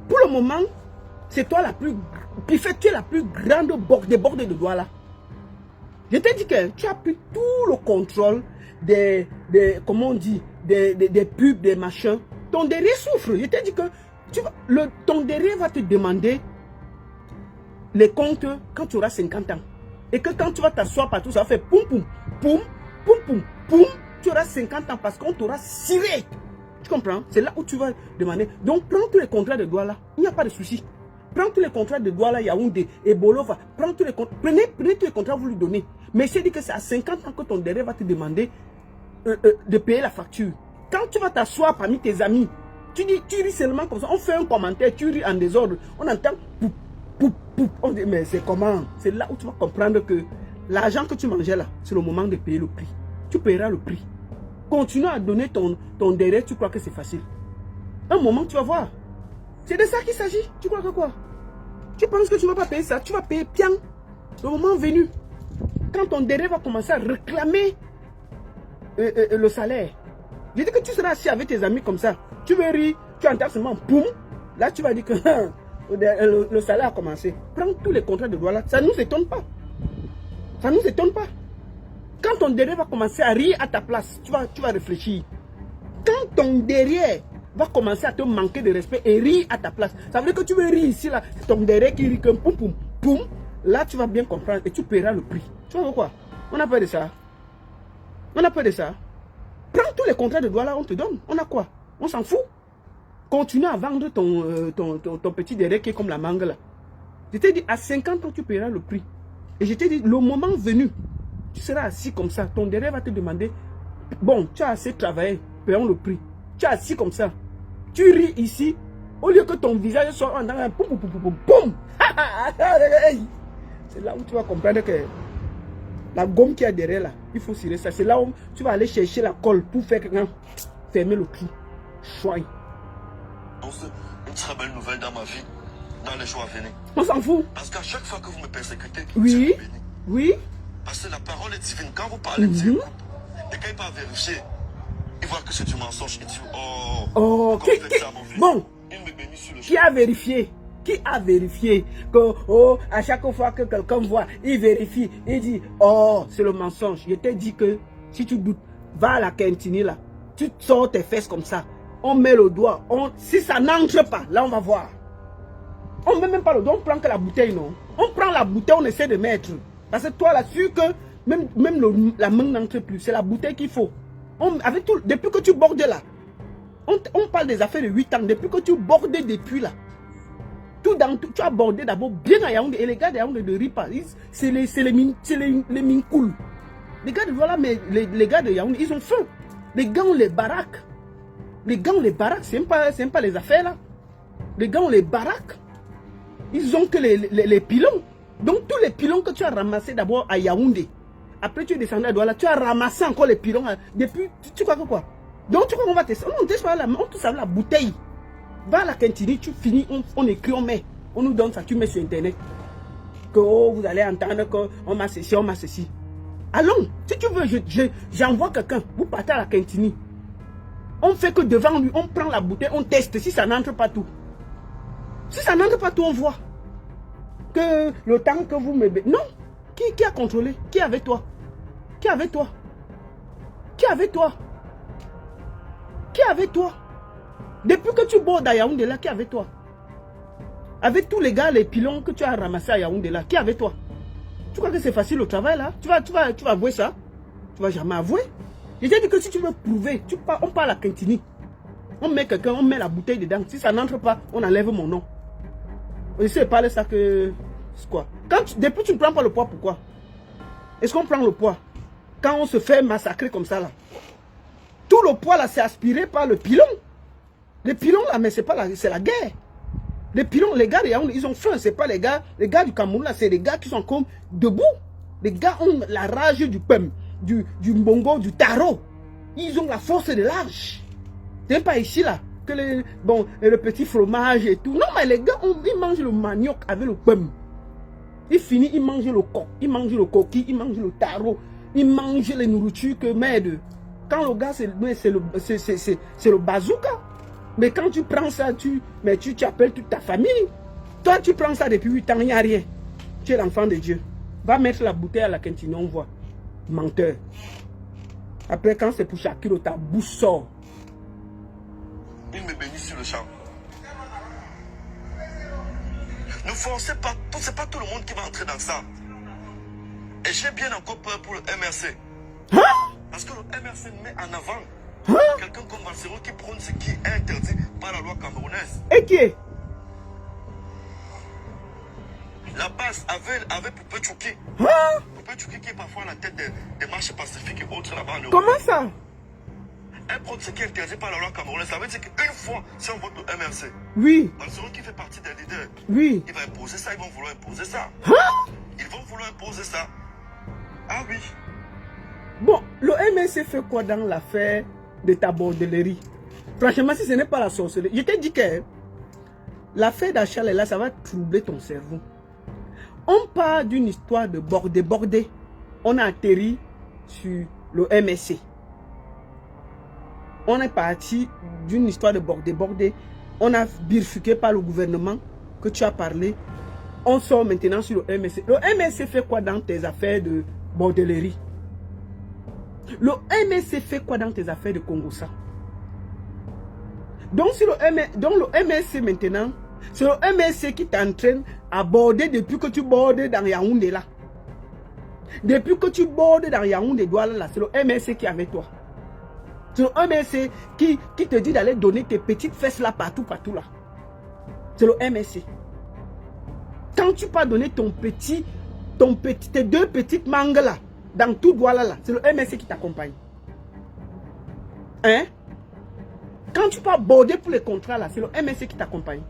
pour le moment, c'est toi la plus, tu es la plus grande débordée de doigts là. Je t'ai dit que tu as pris tout le contrôle des comment on dit, des pubs, des machins. Ton derrière souffre. Je t'ai dit que ton derrière va te demander les comptes quand tu auras 50 ans. Et que quand tu vas t'asseoir partout, ça va faire poum poum, poum, poum poum, poum. Tu auras 50 ans parce qu'on t'aura ciré. Tu comprends? C'est là où tu vas demander. Donc prends tous les contrats de doigts là. Il n'y a pas de souci. Prends tous les contrats de doigts là, Yaoundé, Ebolova. Prends tous les contrats. Prenez tous les contrats, vous lui donnez. Mais c'est dit que c'est à 50 ans que ton derrière va te demander de payer la facture. Quand tu vas t'asseoir parmi tes amis, tu ris seulement comme ça. On fait un commentaire, tu ris en désordre. On entend poup, poup, poup. On dit, mais c'est comment? C'est là où tu vas comprendre que l'argent que tu mangeais là, c'est le moment de payer le prix. Tu payeras le prix. Continue à donner ton derrière, tu crois que c'est facile. Un moment, tu vas voir. C'est de ça qu'il s'agit. Tu crois que quoi? Tu penses que tu ne vas pas payer ça? Tu vas payer bien. Le moment venu. Quand ton derrière va commencer à réclamer le salaire. Je dis que tu seras assis avec tes amis comme ça. Tu veux rire, tu entends seulement poum. Là, tu vas dire que le salaire a commencé. Prends tous les contrats de droit là. Ça ne nous étonne pas. Ça ne nous étonne pas. Quand ton derrière va commencer à rire à ta place, tu vas réfléchir. Quand ton derrière va commencer à te manquer de respect et rire à ta place, ça veut dire que tu veux rire ici là, c'est ton derrière qui rit comme poum poum poum. Là, tu vas bien comprendre et tu paieras le prix. Tu vois quoi? On a peur de ça. On a peur de ça. Prends tous les contrats de droit là, on te donne. On a quoi? On s'en fout. Continue à vendre ton petit derrière qui est comme la mangue là. Je t'ai dit, à 50 ans, tu paieras le prix. Et je t'ai dit, le moment venu, tu seras assis comme ça. Ton derrière va te demander, bon, tu as assez travaillé, payons le prix. Tu es assis comme ça. Tu ris ici, au lieu que ton visage soit en train de poum, poum, poum, poum, poum. C'est là où tu vas comprendre que la gomme qui est derrière là, il faut cirer ça. C'est là où tu vas aller chercher la colle pour faire fermer le trou. Choigne. une très belle nouvelle dans ma vie, dans les jours à venir. On s'en fout. Parce qu'à chaque fois que vous me persécutez, Oui. je vous bénis. Oui. Parce que la parole est divine. Quand vous parlez, Dieu écoute. Et quand il va vérifier, il voit que c'est du mensonge. Il dit, Oh, comment faites ça à mon fils? Bon. Il me bénit sur le Qui a vérifié? Qui a vérifié que, oh, à chaque fois que quelqu'un voit, il vérifie, il dit, oh, c'est le mensonge. Je t'ai dit que, si tu doutes, va à la cantine là, tu sors tes fesses comme ça, on met le doigt, si ça n'entre pas, là on va voir. On ne met même pas le doigt, on prend que la bouteille, non? On prend la bouteille, on essaie de mettre. Parce que toi là-dessus que, même la main n'entre plus, c'est la bouteille qu'il faut. Avec tout, depuis que tu bordes là, on parle des affaires de 8 ans, depuis que tu bordes depuis là, tout dans tout. Tu as abordé d'abord bien à Yaoundé. Et les gars de Yaoundé ne rient pas. C'est les mincouls. Les gars de voilà, mais les gars de Yaoundé, ils ont faim. Les gars ont les baraques. Les gars ont les baraques. C'est même pas les affaires là. Les gars ont les baraques. Ils ont que les pilons. Donc tous les pilons que tu as ramassés d'abord à Yaoundé. Après tu es descendu à Douala. Tu as ramassé encore les pilons. Depuis, tu crois que quoi? Donc tu crois qu'on va tester? On teste pas on touche la bouteille. Va à la cantine, tu finis, on écrit, on met. On nous donne ça, tu mets sur internet. Que oh, vous allez entendre qu'on m'a ceci, on m'a ceci. Allons, si tu veux, j'envoie quelqu'un. Vous partez à la cantine. On fait que devant lui, on prend la bouteille, on teste. Si ça n'entre pas tout. Si ça n'entre pas tout, on voit. Que le temps que vous me... Non. Qui a contrôlé? Qui est avec toi? Qui est avec toi? Qui est avec toi? Qui est avec toi? Depuis que tu bordes à Yaoundé là, qui est avec toi? Avec tous les gars, les pilons que tu as ramassés à Yaoundé là, qui est avec toi? Tu crois que c'est facile au travail là? Tu vas avouer ça? Tu vas jamais avouer? Je t'ai dit que si tu veux prouver, on parle à Quintini. On met quelqu'un, on met la bouteille dedans. Si ça n'entre pas, on enlève mon nom. On essaie de parler ça que... C'est quoi? Depuis tu ne prends pas le poids, pourquoi? Est-ce qu'on prend le poids? Quand on se fait massacrer comme ça là. Tout le poids là, c'est aspiré par le pilon. Les pilons là, mais c'est pas c'est la guerre. Les pilons, les gars, ils ont faim. C'est pas les gars du Cameroun là, c'est les gars qui sont comme debout. Les gars ont la rage du pem, du mbongo, du taro. Ils ont la force de l'âge. C'est pas ici là que le petit fromage et tout. Non, mais les gars, ils mangent le manioc avec le pem. Ils finissent, ils mangent le coq, ils mangent le coquille, ils mangent le taro, ils mangent les nourritures que merde. Quand le gars, c'est le bazooka. Mais quand tu prends ça, tu appelles toute ta famille. Toi, tu prends ça depuis 8 ans, il n'y a rien. Tu es l'enfant de Dieu. Va mettre la bouteille à la cantine, on voit. Menteur. Après, quand c'est pour Shakiro, ta bouche sort. Il me bénit sur le champ. Ne forcez pas, c'est pas tout le monde qui va entrer dans ça. Et j'ai bien encore peur pour le MRC. Hein? Parce que le MRC met en avant hein? Quelqu'un comme Valsero qui prône ce qui est interdit par la loi camerounaise. Et qui est? La base avait Poupé Tchouki. Hein? Poupé Tchouki qui est parfois à la tête des marches pacifiques et autres là-bas en Europe. Comment ça? Elle prône ce qui est interdit par la loi camerounaise. Ça veut dire qu'une fois, si on vote le MRC, oui. Valsero qui fait partie des leaders, oui. Il va imposer ça, ils vont vouloir imposer ça. Hein? Ils vont vouloir imposer ça. Ah oui. Bon, le MRC fait quoi dans l'affaire de ta bordellerie? Franchement, si ce n'est pas la sorcellerie, je t'ai dit que l'affaire d'Achal là, ça va troubler ton cerveau. On part d'une histoire de bordé. On a atterri sur le MSC. On est parti d'une histoire de bordé. On a bifurqué par le gouvernement que tu as parlé. On sort maintenant sur le MSC. Le MSC fait quoi dans tes affaires de bordellerie? Le MSC fait quoi dans tes affaires de Congo-Ça? Donc, le MSC maintenant, c'est le MSC qui t'entraîne à border depuis que tu bordes dans Yaoundé là. Depuis que tu bordes dans Yaoundé Douala là, c'est le MSC qui est avec toi. C'est le MSC qui te dit d'aller donner tes petites fesses là partout là. C'est le MSC. Quand tu peux donner tes deux petites mangues là, dans tout Douala là, c'est le MSC qui t'accompagne. Hein? Quand tu peux border pour les contrats là, c'est le MSC qui t'accompagne.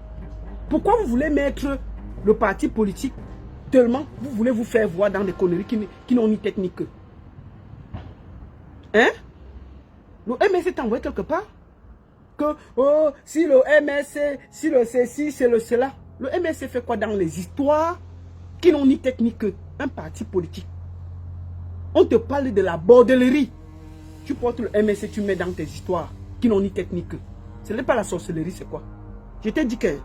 Pourquoi vous voulez mettre le parti politique tellement vous voulez vous faire voir dans des conneries qui n'ont ni technique que? Hein? Le MSC t'envoie quelque part? Que, oh, si le MSC, si le ceci, c'est le cela. Le MSC fait quoi dans les histoires qui n'ont ni technique que? Un parti politique. On te parle de la bordellerie. Tu portes le MSC, tu mets dans tes histoires qui n'ont ni technique. Ce n'est pas la sorcellerie, c'est quoi? Je t'ai dit que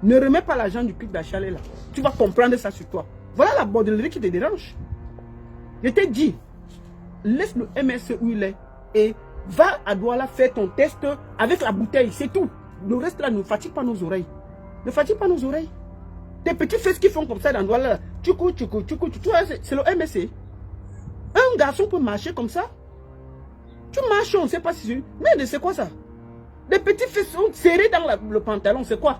ne remets pas l'argent du clic d'Achalé là. Tu vas comprendre ça sur toi. Voilà la bordellerie qui te dérange. Je t'ai dit, laisse le MSC où il est et va à Douala faire ton test avec la bouteille, c'est tout. Le reste là ne fatigue pas nos oreilles. Ne fatigue pas nos oreilles. Tes petits fesses qui font comme ça dans Douala là, tu vois, c'est le MSC. Un garçon peut marcher comme ça. Tu marches, on ne sait pas si c'est... Mais c'est quoi ça? Les petits fesses sont serrés dans le pantalon, c'est quoi?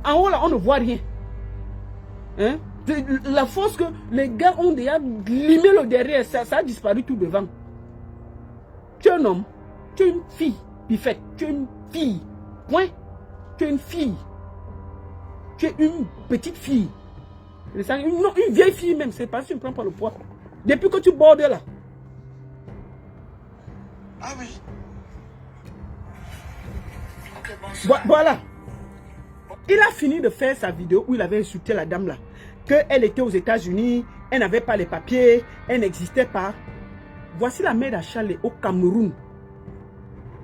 En haut, là, on ne voit rien. Hein? La force que les gars ont déjà limé le derrière, ça a disparu tout devant. Tu es un homme, tu es une fille, Pifette, tu es une fille. Point. Tu es une fille. Tu es une petite fille. Non, une vieille fille même, c'est pas si tu ne prends pas le poids. Depuis que tu bordes là. Ah oui. Ok, bonsoir. Voilà. Il a fini de faire sa vidéo où il avait insulté la dame là. Qu'elle était aux États-Unis, elle n'avait pas les papiers, elle n'existait pas. Voici la mère d'Achalé au Cameroun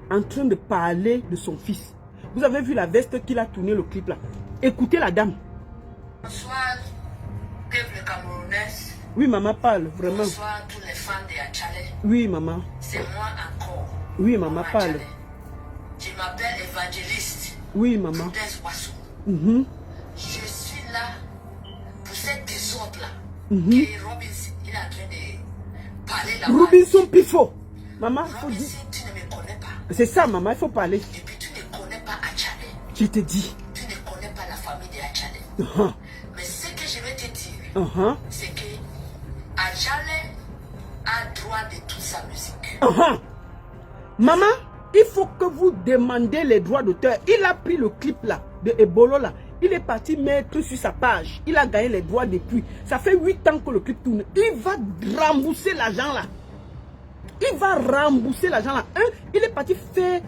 en train de parler de son fils. Vous avez vu la veste qu'il a tourné le clip là. Écoutez la dame. Bonsoir, peuple camerounais. Oui, maman parle, vraiment. Bonsoir, tous les fans de Achalé. Oui, maman. C'est moi encore. Oui, maman parle. Achalé. Je m'appelle Évangéliste. Oui, maman. Des Oiseaux. Je suis là pour cette désordre-là. Que Robinson, il est en train de parler là-bas. Robinson Pifo. Maman, il faut dire. Robinson, tu ne me connais pas. C'est ça, maman, il faut parler. Et puis tu ne connais pas Achalé. Je te dis. Tu ne connais pas la famille de Achalé. Mais ce que je vais te dire, c'est que Achalé a droit de toute sa musique. Maman, il faut que vous demandez les droits d'auteur. Il a pris le clip là, de Ebolo là. Il est parti mettre sur sa page. Il a gagné les droits depuis. Ça fait 8 ans que le clip tourne. Il va rembourser l'argent là. Il va rembourser l'argent là. Il est parti faire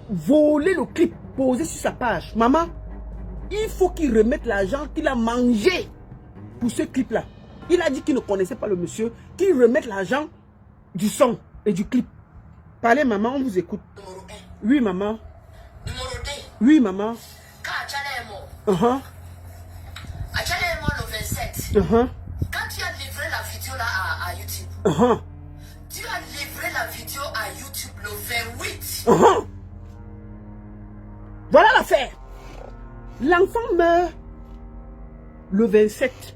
voler le clip, poser sur sa page. Maman, il faut qu'il remette l'argent qu'il a mangé pour ce clip là. Il a dit qu'il ne connaissait pas le monsieur. Qu'il remette l'argent du son et du clip. Parlez maman, on vous écoute. Numéro 1. Oui maman. Numéro 2. Oui maman. Quand Achalé est mort, Achalé est mort le 27. Quand tu as livré la vidéo là à YouTube, tu as livré la vidéo à YouTube le 28. Voilà l'affaire. L'enfant meurt le 27.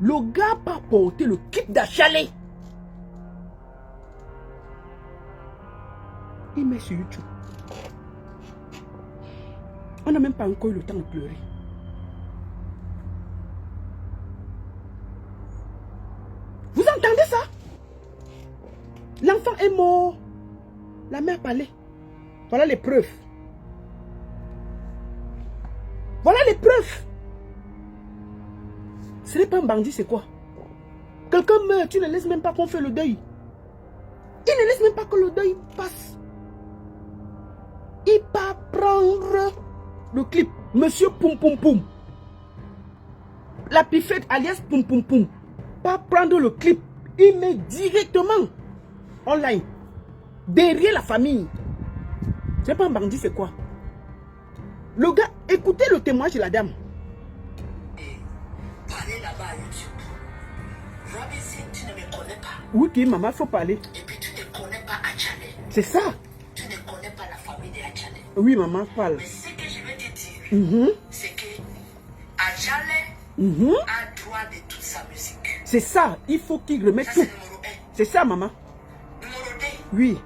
Le gars n'a pas porté le kit d'Achalé. Il met sur YouTube. On n'a même pas encore eu le temps de pleurer. Vous entendez ça? L'enfant est mort. La mère parlait. Voilà les preuves. Voilà les preuves. Ce n'est pas un bandit, c'est quoi? Quelqu'un meurt, tu ne laisses même pas qu'on fait le deuil. Il ne laisse même pas que le deuil passe. Il va prendre le clip. Monsieur Poum Poum Poum. La Pifette alias Poum Poum Poum. Pas prendre le clip. Il met directement online. Derrière la famille. C'est pas un bandit, c'est quoi? Le gars, écoutez le témoignage de la dame. Parlez là-bas à YouTube. Robinson, tu ne me connais pas. Oui, qui maman, il faut parler. Et puis tu ne connais pas Achalé. C'est ça. Tu ne connais pas la famille de Achalé. Oui, maman, parle. Mais ce que je vais te dire, c'est que Achalé a droit de toute sa musique. C'est ça. Il faut qu'il remette Ça, tout. c'est numéro 1. C'est ça, maman. Numéro 2, Oui.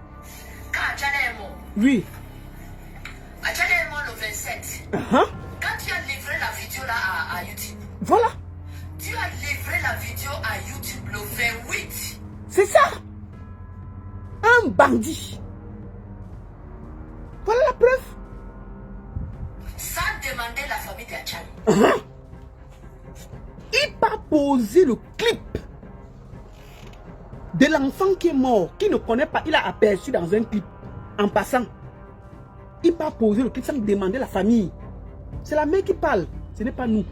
quand Achalé est mort, Oui. Achalé est mort le 27. Quand tu as livré la vidéo là à YouTube, Voilà. tu as livré la vidéo à YouTube le 28. C'est ça. Un bandit. Voilà la preuve. Sans demander la famille d'Achalé. Il va poser le clip de l'enfant qui est mort, qui ne connaît pas. Il a aperçu dans un clip, en passant. Il va poser le clip sans demander la famille. C'est la mère qui parle, ce n'est pas nous.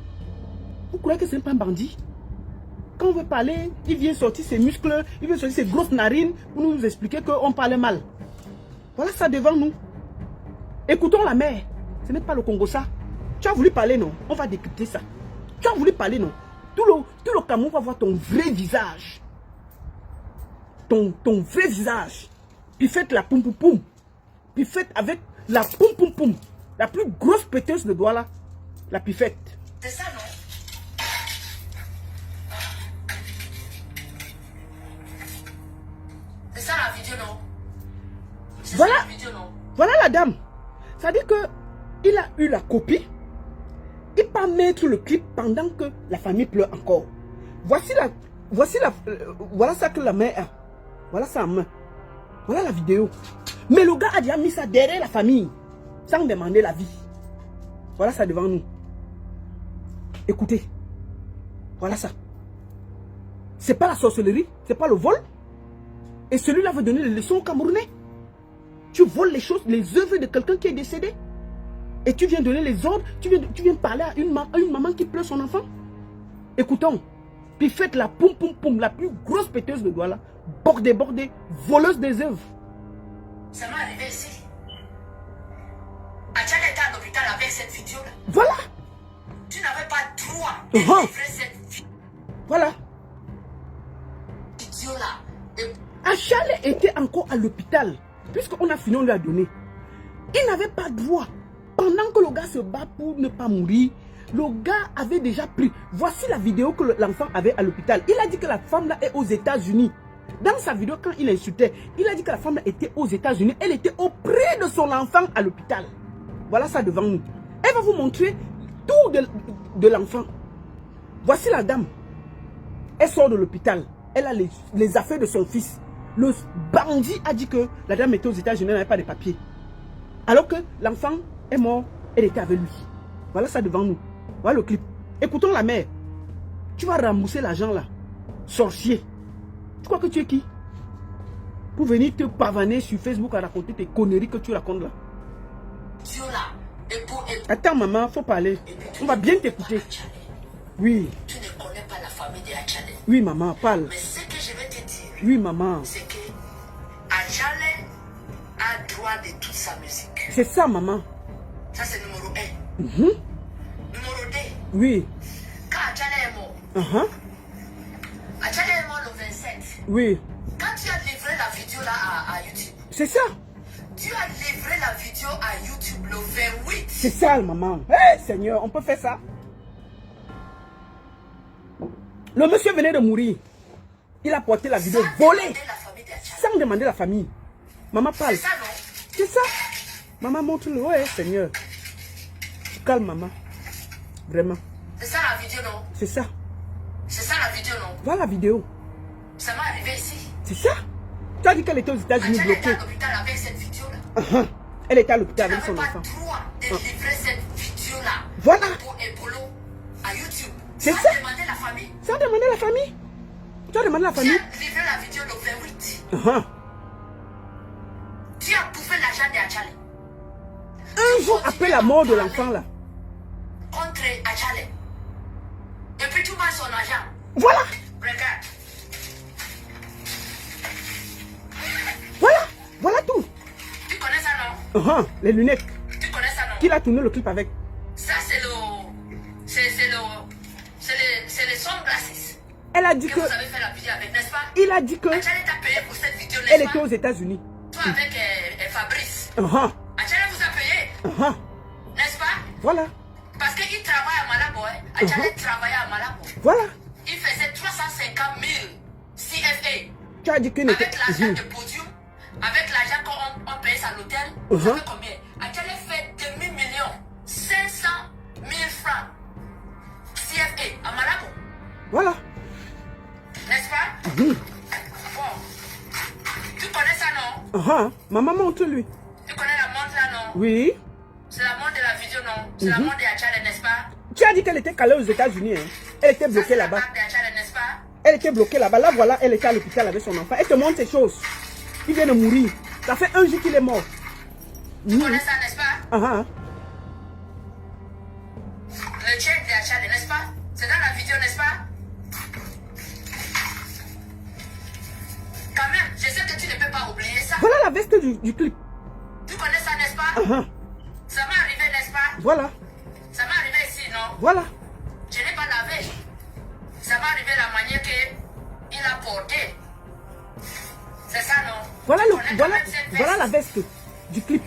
Vous croyez que ce n'est pas un bandit? Quand on veut parler, il vient sortir ses muscles, il vient sortir ses grosses narines pour nous expliquer qu'on parlait mal. Voilà ça devant nous. Écoutons la mère. Ce n'est pas le Congo ça. Tu as voulu parler, non? On va décrypter ça. Tu as voulu parler, non? Tout le Cameroun va voir ton vrai visage. Ton vrai visage. Puis faites la poum poum poum. Puis faites avec la poum poum poum. La plus grosse péteuse de doigts là. La pifette. C'est ça, non? C'est ça la vidéo, non? C'est Voilà. ça la vidéo, non? Voilà la dame. Ça dit que il a eu la copie pas mettre le clip pendant que la famille pleure encore. Voilà ça que la mère a. Voilà ça en main. Voilà la vidéo. Mais le gars a déjà mis ça derrière la famille, sans demander l'avis. Voilà ça devant nous. Écoutez. Voilà ça. C'est pas la sorcellerie, c'est pas le vol. Et celui-là veut donner les leçons aux Camerounais. Tu voles les choses, les œuvres de quelqu'un qui est décédé. Et tu viens donner les ordres, tu viens parler à une maman qui pleure son enfant. Écoutons. Puis faites la poum poum poum, la plus grosse péteuse de doigts là. Bordée, voleuse des œuvres. Ça m'est arrivé ici. Achale était à l'hôpital avec cette vidéo là. Voilà. Tu n'avais pas droit de livrer cette Voilà. vidéo là. Achale était encore à l'hôpital, puisqu'on a fini, on lui a donné. Il n'avait pas droit. Pendant que le gars se bat pour ne pas mourir, le gars avait déjà pris. Voici la vidéo que l'enfant avait à l'hôpital. Il a dit que la femme là est aux États-Unis. Dans sa vidéo, quand il insultait, il a dit que la femme là était aux États-Unis. Elle était auprès de son enfant à l'hôpital. Voilà ça devant nous. Elle va vous montrer tout de l'enfant. Voici la dame. Elle sort de l'hôpital. Elle a les affaires de son fils. Le bandit a dit que la dame était aux États-Unis, elle n'avait pas de papiers. Alors que l'enfant est mort, elle était avec lui. Voilà ça devant nous. Voilà le clip. Écoutons la mère. Tu vas rembourser l'argent là. Sorcier. Tu crois que tu es qui? Pour venir te pavaner sur Facebook à raconter tes conneries que tu racontes là. Attends maman, faut parler. On va bien t'écouter. Oui. Tu ne connais pas la famille de Achale. Oui maman, parle. Mais ce que je vais te dire, oui maman, c'est que Achale a droit de toute sa musique. C'est ça maman. Ça c'est numéro 1. Numéro 2. Oui. Quand Achale est mort, Achale est mort le 27. Oui. Quand tu as livré la vidéo là à YouTube, c'est ça. Tu as livré la vidéo à YouTube le 28. C'est ça maman. Hé Seigneur, on peut faire ça. Le monsieur venait de mourir. Il a porté la vidéo volée. Sans demander la famille. Maman parle. C'est ça non? C'est ça. Maman montre-le. Ouais Seigneur. Calme maman. Vraiment. C'est ça la vidéo non? C'est ça. C'est ça la vidéo non? Voilà la vidéo. Ça m'est arrivé ici. C'est ça. Tu as dit qu'elle était aux États-Unis bloquée. Elle était à l'hôpital avec cette vidéo là. Elle était à l'hôpital avec son enfant. Tu n'avais pas droit de livrer cette vidéo là. Voilà. Pour Epolo à YouTube. C'est ça. Tu as demandé la famille. Tu as demandé la famille. Tu as demandé la famille. Tu as livré la vidéo le 28. Tu as bouffé l'argent de Achale. Un jour après la mort de l'enfant là. Contre Achale. Et puis tu manges son argent. Voilà. Regarde. Voilà tout. Tu connais ça non? Les lunettes. Tu connais ça non? Qui a tourné le clip avec? Ça c'est le... C'est les sunglasses. Elle a dit que... vous avez fait la vidéo avec, n'est-ce pas? Il a dit que... Achale t'a payé pour cette vidéo, n'est-ce pas? Elle était aux États-Unis. Toi avec Fabrice. Achale vous a payé. N'est-ce pas? Voilà. Parce qu'il travaille à Malabo. Achale travaillait à Malabo. Voilà. Il faisait 350 000 CFA. Tu as dit qu'il n'était... Avec l'argent de podium, avec l'argent qu'on paye à l'hôtel, vous savez combien? Achale fait 2 millions 500 000 francs CFA à Malabo. Voilà. N'est-ce pas? Bon. Tu connais ça non? Maman montre-lui. Tu connais la montre là non? Oui. C'est la montre de la vidéo non? C'est la montre de Achale, n'est-ce pas? Tu as dit qu'elle était calée aux États-Unis. Elle était bloquée là-bas. Elle était bloquée là-bas. Là, voilà, elle était à l'hôpital avec son enfant. Elle te montre ces choses. Il vient de mourir. Ça fait un jour qu'il est mort. Tu connais ça, n'est-ce pas? Le check de Achale, n'est-ce pas? C'est dans la vidéo, n'est-ce pas? Quand même, je sais que tu ne peux pas oublier ça. Voilà la veste du clip. Tu connais ça, n'est-ce pas? Ça m'est arrivé, n'est-ce pas? Voilà. Ça m'est arrivé ici, non? Voilà. Je n'ai pas lavé. Ça m'est arrivé la manière qu'il a porté. C'est ça, non? Voilà la veste du clip.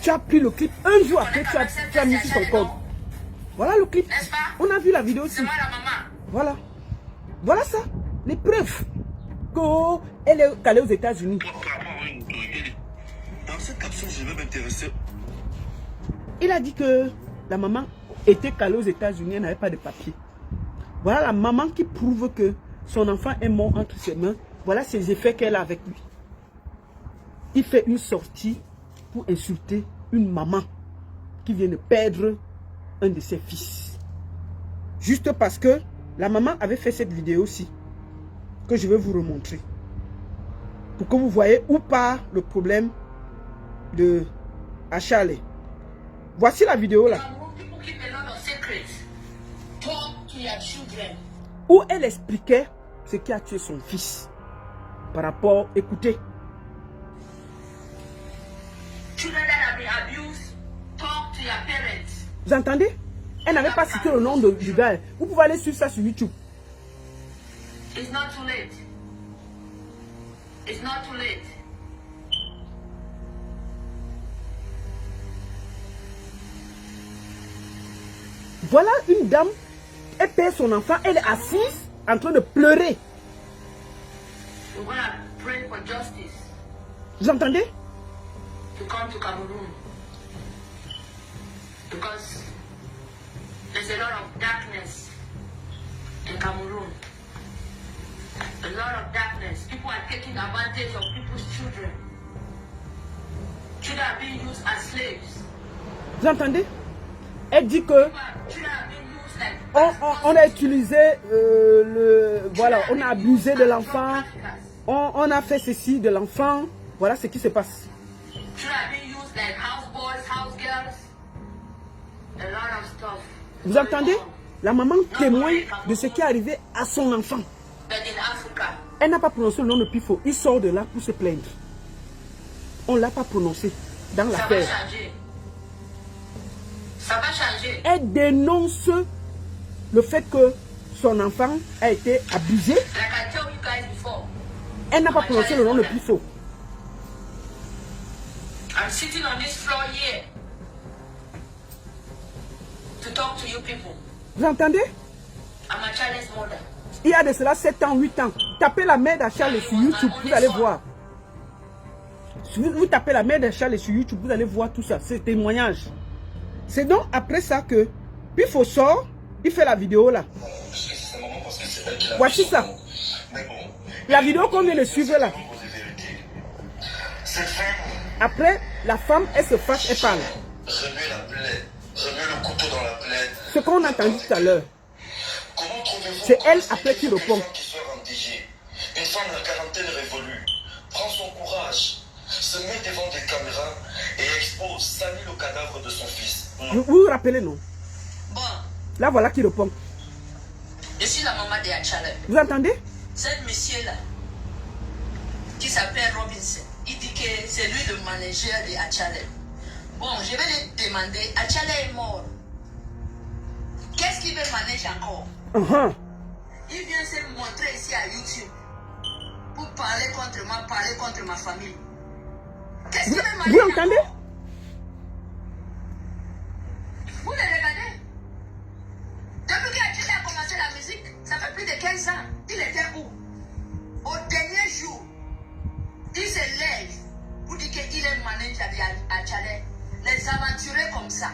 Tu as pris le clip un jour après, tu as mis sur ton corps. Voilà le clip. N'est-ce pas? On a vu la vidéo aussi. C'est moi la maman. Voilà. Voilà ça. Les preuves qu'elle est calée aux États-Unis. Dans cette capsule, je vais m'intéresser. Il a dit que la maman était calée aux États-Unis, elle n'avait pas de papier. Voilà la maman qui prouve que son enfant est mort entre ses mains. Voilà ses effets qu'elle a avec lui. Il fait une sortie pour insulter une maman qui vient de perdre un de ses fils. Juste parce que la maman avait fait cette vidéo aussi, que je vais vous remontrer. Pour que vous voyez où part le problème de Achalé. Voici la vidéo là. Où elle expliquait ce qui a tué son fils. Par rapport, écoutez. Vous entendez? Elle n'avait pas cité le nom du gars. Vous pouvez aller suivre ça sur YouTube. It's not too late. It's not too late. Voilà une dame, elle perd son enfant, elle est assise en train de pleurer. We're gonna pray for justice Vous entendez? to come to Cameroon. Because there's a lot of darkness in Cameroon. A lot of darkness. People are taking advantage of people's children. Children are being used as slaves. Vous entendez? Elle dit que Children are being used like on a utilisé voilà, on a abusé de l'enfant, on a fait ceci de l'enfant. Voilà ce qui se passe. Children are being used like houseboys, house girls. A lot of stuff. Vous entendez? La maman témoigne de ce qui est arrivé à son enfant. But in Africa, Elle n'a pas prononcé le nom de Pifo. Il sort de là pour se plaindre. On ne l'a pas prononcé dans ça va l'affaire. changer. Ça va changer. Elle dénonce le fait que son enfant a été abusé. Like I told you guys before, Elle n'a pas prononcé le nom de Pifo. I'm sitting on this floor here to talk to you people. Vous entendez? I'm a childless mother. Il y a de cela 7 ans, 8 ans. Tapez la mère d'Achalé sur YouTube, vous allez voir. Si vous tapez la mère d'Achalé sur YouTube, vous allez voir tout ça, ces témoignages. C'est donc après ça que Pifo sort, il fait la vidéo là. Voici ça. La vidéo qu'on vient de suivre là. Après, la femme, elle se fâche, elle parle. Remue la plaie, remue le couteau dans la plaie. Ce qu'on a entendu tout à l'heure. Comment trouvez-vous C'est elle possible après qui qu'une répond. femme qui soit rendigée, une femme de la quarantaine révolue, prend son courage, se met devant des caméras et expose, salit le cadavre de son fils. Vous vous rappelez, non? Bon, Là, voilà qui répond. je suis la maman de Achalé. Vous entendez? Ce monsieur-là, qui s'appelle Robinson, il dit que c'est lui le manager de Achalé. Bon, je vais lui demander, Achalé est mort. Qu'est-ce qu'il veut manager encore? Il vient se montrer ici à YouTube pour parler contre moi, parler contre ma famille. Qu'est-ce qu'il veut Vous manager entendez? encore? Vous le regardez? Depuis qu'Achalé a commencé la musique, ça fait plus de 15 ans. Il était où? Au dernier jour, il se lève pour dire qu'il est manager d'Achalé. Les aventuriers comme ça,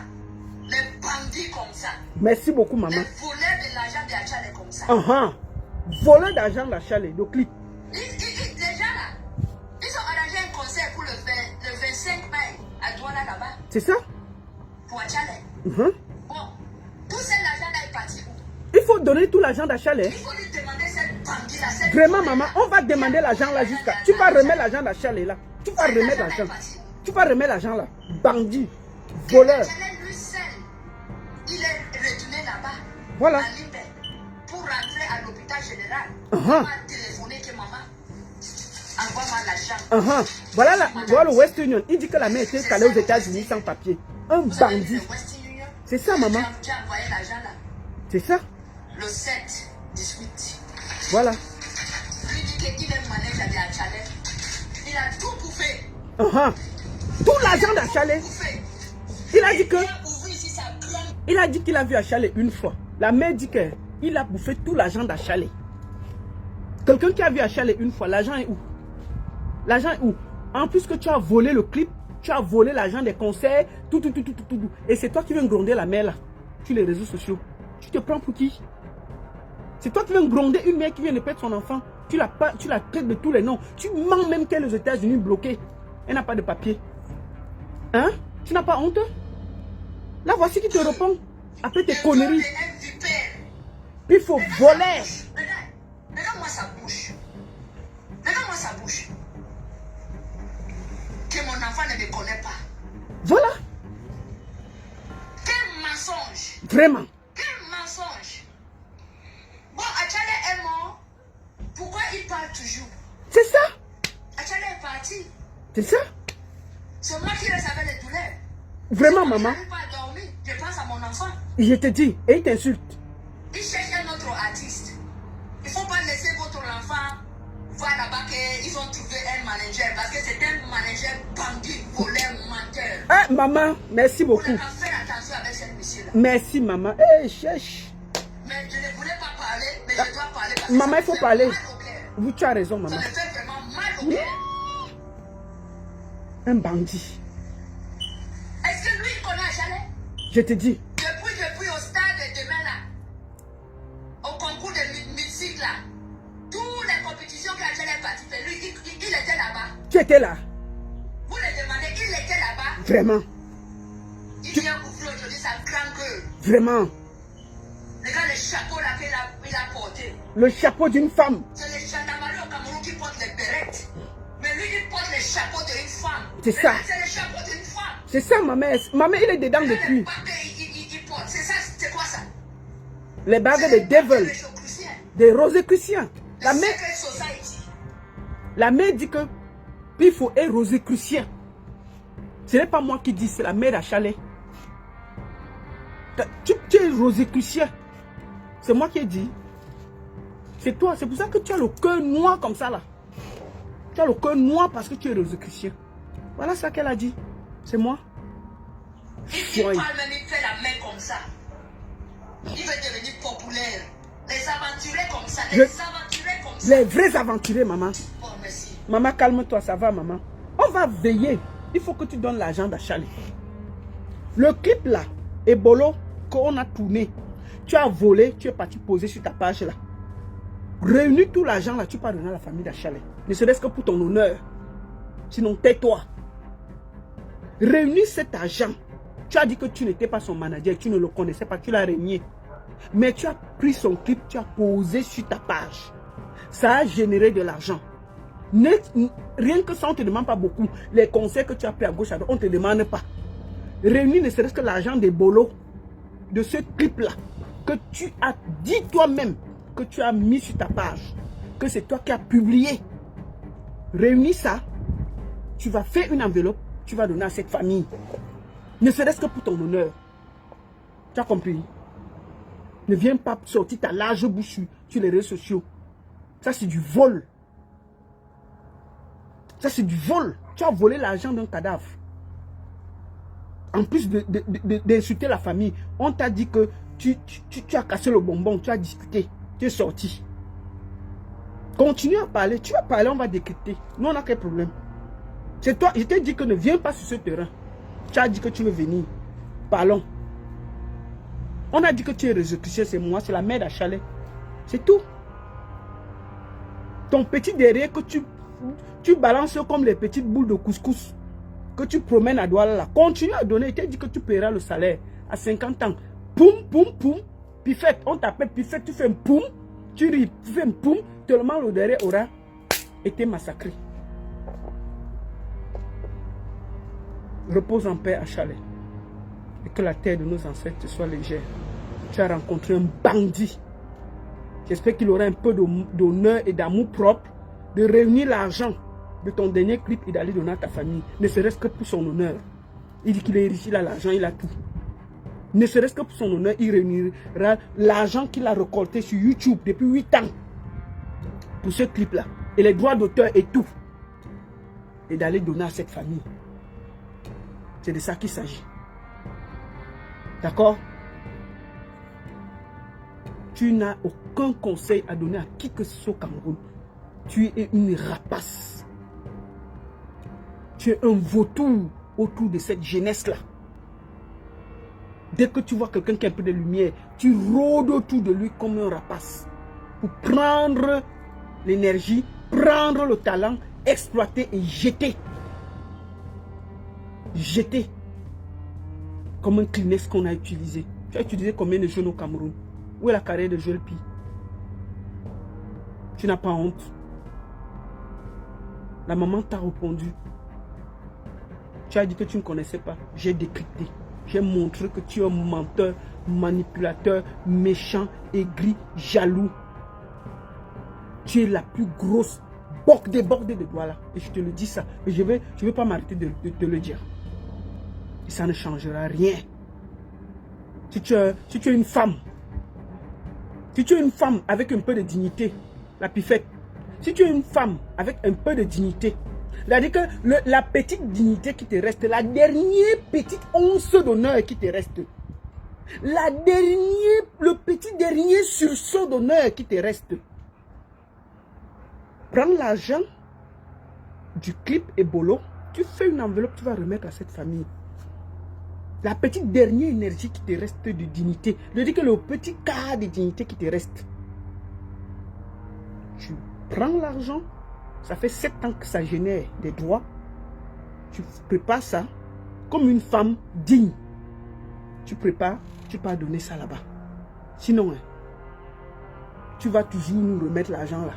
les bandits comme ça, Merci beaucoup, maman. les voleurs de l'argent d'Achalé comme ça. Voleur d'argent d'Achalé, le clip. Les gens là, ils ont arrangé un concert pour le 25 mai à Douala là-bas, C'est ça? pour Achalé. Bon, tout cet argent-là est parti où? Il faut donner tout l'argent d'Achalé. Il faut lui demander cette bandit-là, cette Vraiment, voleur-là. maman, on va demander l'argent là jusqu'à. Tu vas remettre l'argent d'Achalé là. Tu vas remettre l'argent. Tu vas remettre l'argent là. Bandit, voleur. Achalé lui seul, il est retourné là-bas, Voilà. à Libé, pour rentrer à l'hôpital général. Il m'a téléphoné que maman, envoie-moi l'argent. Voilà, voilà le West Union. Il dit que la mère était calée aux États-Unis sans papier. Un Vous avez vu bandit. le Western Union? C'est ça, maman. J'ai envoyé l'argent là, C'est ça. le 7, 18. Voilà. Lui dit qu'il est manager de Achalé. Il a tout bouffé. Tout l'argent d'Achalé. Bouffé. Il a dit que. Il a ouvert ici sa grande. Il a dit qu'il a vu Achalé une fois. La mère dit qu'il a bouffé tout l'argent d'Achalé. Quelqu'un qui a vu Achalé une fois, l'argent est où? L'argent est où? En plus que tu as volé le clip, tu as volé l'argent des concerts, tout. Et c'est toi qui viens gronder la mère là. sur les réseaux sociaux. Tu te prends pour qui? C'est toi qui viens gronder une mère qui vient de perdre son enfant. Tu la traites de tous les noms. Tu mens même qu'elle est aux États-Unis bloquée. Elle n'a pas de papier. Hein? Tu n'as pas honte? Là, voici qui te répond. Après tes conneries. Puis il faut voler. Regarde-moi sa bouche. Regarde-moi sa bouche. Que mon enfant ne me connaît pas. Voilà. Quel mensonge. Vraiment. Quel mensonge. Bon, Achale est mort. Pourquoi il parle toujours? C'est ça. Achale est parti. C'est ça. C'est moi qui reste avec les douleurs. Vraiment, maman. Je n'arrive pas à dormir. Je pense à mon enfant. Je te dis, et il t'insulte. Il cherche un autre artiste. Il ne faut pas laisser votre enfant voir là-bas qu'ils ont trouvé un manager. Parce que c'est un manager bandit, voleur, menteur. Ah, maman, merci Vous beaucoup. n'avez pas fait attention avec ce monsieur-là. Merci, maman. Eh, cherche. Mais je ne voulais pas parler, mais je dois parler. Parce que Maman, ça il faut me fait parler. mal au cœur. Oui, tu as raison, Ça maman. me fait vraiment mal au cœur. Un bandit. Est-ce que lui, il connaît Achale? Je te dis. Depuis au stade demain là, au concours de musique là, toutes les compétitions qu'Achale est parti faire, lui, il était là-bas. Tu étais là. Vous le demandez, il était là-bas. Vraiment. Il vient ouvrir aujourd'hui sa grande gueule. Vraiment. Regarde le chapeau là qu'il a porté. Le chapeau d'une femme. C'est le gendarmerie au Cameroun qui porte les bérettes. Mais lui, il porte le chapeau d'une femme. C'est ça. Regarde, c'est le chapeau d'une femme. C'est ça, maman. Maman, il est dedans Regarde depuis. le bac qu'il porte. C'est ça, c'est quoi ça? Les bagues C'est des devils. les Chrétiens. Des Rosicruciens. La Le mère, Secret Society. la mère dit que puis il faut être Rosicrucien. Ce n'est pas moi qui dis, c'est la mère d'Achale. Tu es Rosicrucien. C'est moi qui ai dit. C'est toi. C'est pour ça que tu as le cœur noir comme ça là. Tu as le cœur noir parce que tu es Rosicrucien. Voilà ça qu'elle a dit. C'est moi. Il parle même, il fait la main comme ça. Il veut devenir populaire. Les aventuriers comme ça, aventuriers comme ça. Les vrais aventuriers, maman. Oh, merci. Maman, calme-toi, ça va, maman. On va veiller. Il faut que tu donnes l'argent d'Achale. Le clip là, Ebolo, qu'on a tourné, tu as volé, tu es parti poser sur ta page là. Réunis tout l'argent là, tu peux donner à la famille d'Achale. Ne serait-ce que pour ton honneur. Sinon, tais-toi. Réunis cet argent. Tu as dit que tu n'étais pas son manager, tu ne le connaissais pas, tu l'as régné. Mais tu as pris son clip, tu as posé sur ta page. Ça a généré de l'argent. Rien que ça, on ne te demande pas beaucoup. Les conseils que tu as pris à gauche, à droite, on ne te demande pas. Réunis ne serait-ce que l'argent des bolos, de ce clip-là, que tu as dit toi-même, que tu as mis sur ta page, que c'est toi qui as publié. Réunis ça, tu vas faire une enveloppe, tu vas donner à cette famille. Ne serait-ce que pour ton honneur. Tu as compris? Ne viens pas sortir ta large bouche sur les réseaux sociaux. Ça, c'est du vol. Ça, c'est du vol. Tu as volé l'argent d'un cadavre. En plus d'insulter la famille, on t'a dit que tu as cassé le bonbon, tu as discuté, tu es sorti. Continue à parler. Tu vas parler, on va décrypter. Nous, on n'a quel problème. C'est toi, je t'ai dit que ne viens pas sur ce terrain. Tu as dit que tu veux venir. Parlons. On a dit que tu es Rosicrucien, c'est moi, c'est la mère d'Achale. C'est tout. Ton petit derrière que tu balances comme les petites boules de couscous que tu promènes à Douala là. Continue à donner. Il t'a dit que tu paieras le salaire à 50 ans. Poum, poum, poum. Pifette, on t'appelle Pifette, tu fais un poum. Tu ris, tu fais un poum. Tellement le derrière aura été massacré. Repose en paix, Achale. Et que la terre de nos ancêtres soit légère. Tu as rencontré un bandit. J'espère qu'il aura un peu d'honneur et d'amour propre de réunir l'argent de ton dernier clip et d'aller donner à ta famille. Ne serait-ce que pour son honneur. Il dit qu'il est riche, il a l'argent, il a tout. Ne serait-ce que pour son honneur, il réunira l'argent qu'il a récolté sur YouTube depuis 8 ans. Pour ce clip-là. Et les droits d'auteur et tout. Et d'aller donner à cette famille. C'est de ça qu'il s'agit. D'accord? Tu n'as aucun conseil à donner à qui que ce soit au Cameroun. Tu es une rapace. Tu es un vautour autour de cette jeunesse-là. Dès que tu vois quelqu'un qui a un peu de lumière, tu rôdes autour de lui comme un rapace. Pour prendre l'énergie, prendre le talent, exploiter et jeter. Jeter. Comme un Kleenex qu'on a utilisé. Tu as utilisé combien de jeunes au Cameroun? Où est la carrière de Joël Pi? Tu n'as pas honte. La maman t'a répondu. Tu as dit que tu ne connaissais pas. J'ai décrypté. J'ai montré que tu es un menteur, manipulateur, méchant, aigri, jaloux. Tu es la plus grosse débordée de doigts là. Et je te le dis ça. Et je vais pas m'arrêter de te le dire. Et ça ne changera rien. Si tu es une femme, avec un peu de dignité, la pifette, si tu es une femme avec un peu de dignité, c'est-à-dire que la petite dignité qui te reste, la dernière petite once d'honneur qui te reste, le petit dernier sursaut d'honneur qui te reste, prends l'argent du clip Ebolo, tu fais une enveloppe, tu vas remettre à cette famille. La petite dernière énergie qui te reste de dignité, je dis que le petit quart de dignité qui te reste, tu prends l'argent, ça fait 7 ans que ça génère des droits, tu prépares ça comme une femme digne. Tu prépares, tu peux donner ça là-bas. Sinon, hein, tu vas toujours nous remettre l'argent là.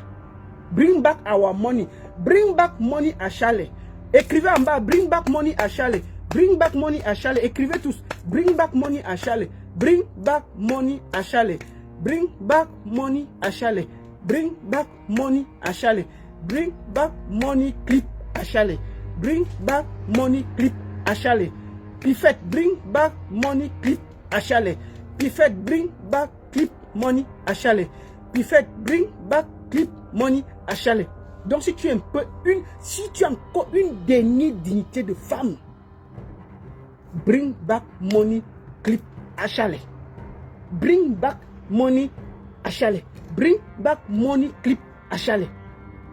Bring back our money. Bring back money à Chalet. Écrivez en bas, bring back money à Chalet. Bring back money à Chalet. Écrivez tous. Bring back money à Chalet. Bring back money à Chalet. Bring back money à Chalet. Bring back money à Chalet. Bring back money clip à Chalet. Bring back money clip à Chalet. Pifette, bring back money clip à Chalet. Pifette, bring back clip money à Chalet. Pifette, bring back clip money à Chalet. Donc si tu es encore une dernière dignité de femme, bring back money clip à Chalet. Bring back money à Chalet. Bring back money clip à Chalet.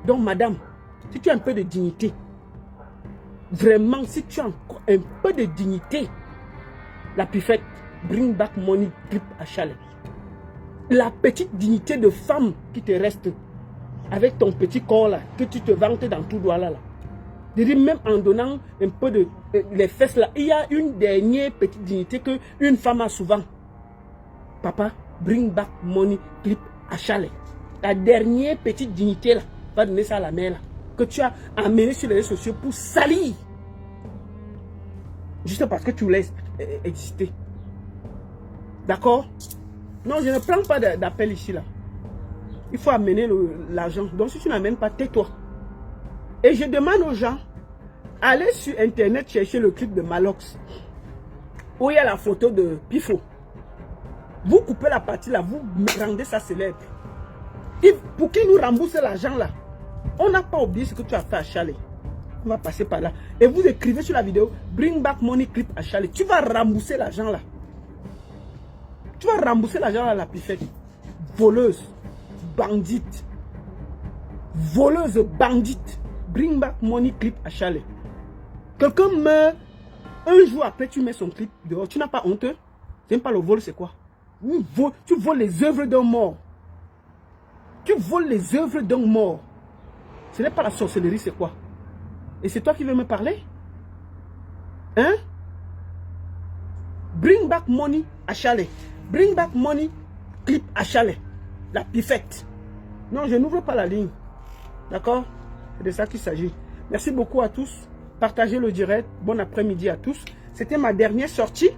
Donc madame, si tu as un peu de dignité, vraiment si tu as encore un peu de dignité, la pifette, bring back money clip à Chalet. La petite dignité de femme qui te reste, avec ton petit corps là, que tu te vantes dans tout doigt là. Je dis même en donnant un peu de les fesses là, il y a une dernière petite dignité que une femme a souvent. Papa, bring back money clip à Chalet. La dernière petite dignité là, va donner ça à la mère là, que tu as amené sur les réseaux sociaux pour salir. Juste parce que tu voulais exister. D'accord? Non, je ne prends pas d'appel ici là. Il faut amener l'argent. Donc si tu n'amènes pas, tais-toi. Et je demande aux gens, allez sur internet chercher le clip de Malox, où il y a la photo de Pifo. Vous coupez la partie là, vous rendez ça célèbre. Et pour qu'il nous rembourse l'argent là, on n'a pas oublié ce que tu as fait à Chalet. On va passer par là. Et vous écrivez sur la vidéo, bring back money clip à Chalet. Tu vas rembourser l'argent là. Tu vas rembourser l'argent à la pifette. Voleuse, bandite. Voleuse, bandite. Bring back money clip à Chalet. Quelqu'un meurt, un jour après tu mets son clip dehors. Tu n'as pas honte? Tu n'aimes pas le vol, c'est quoi? Tu voles les œuvres d'un mort. Tu voles les œuvres d'un mort. Ce n'est pas la sorcellerie, c'est quoi? Et c'est toi qui veux me parler? Hein? Bring back money à Chalet. Bring back money clip à Chalet. La pifette. Non, je n'ouvre pas la ligne. D'accord? C'est de ça qu'il s'agit. Merci beaucoup à tous. Partagez le direct. Bon après-midi à tous. C'était ma dernière sortie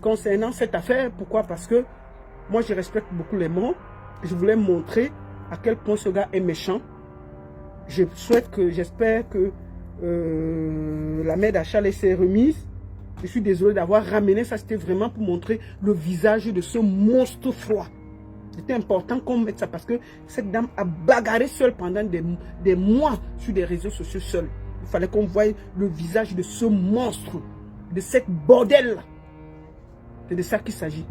concernant cette affaire. Pourquoi? Parce que moi, je respecte beaucoup les morts. Je voulais montrer à quel point ce gars est méchant. J'espère que la mère d'Achalet s'est remise. Je suis désolé d'avoir ramené ça. C'était vraiment pour montrer le visage de ce monstre froid. C'était important qu'on mette ça parce que cette dame a bagarré seule pendant des mois sur des réseaux sociaux seule. Il fallait qu'on voie le visage de ce monstre, de cette bordel-là. C'est de ça qu'il s'agit.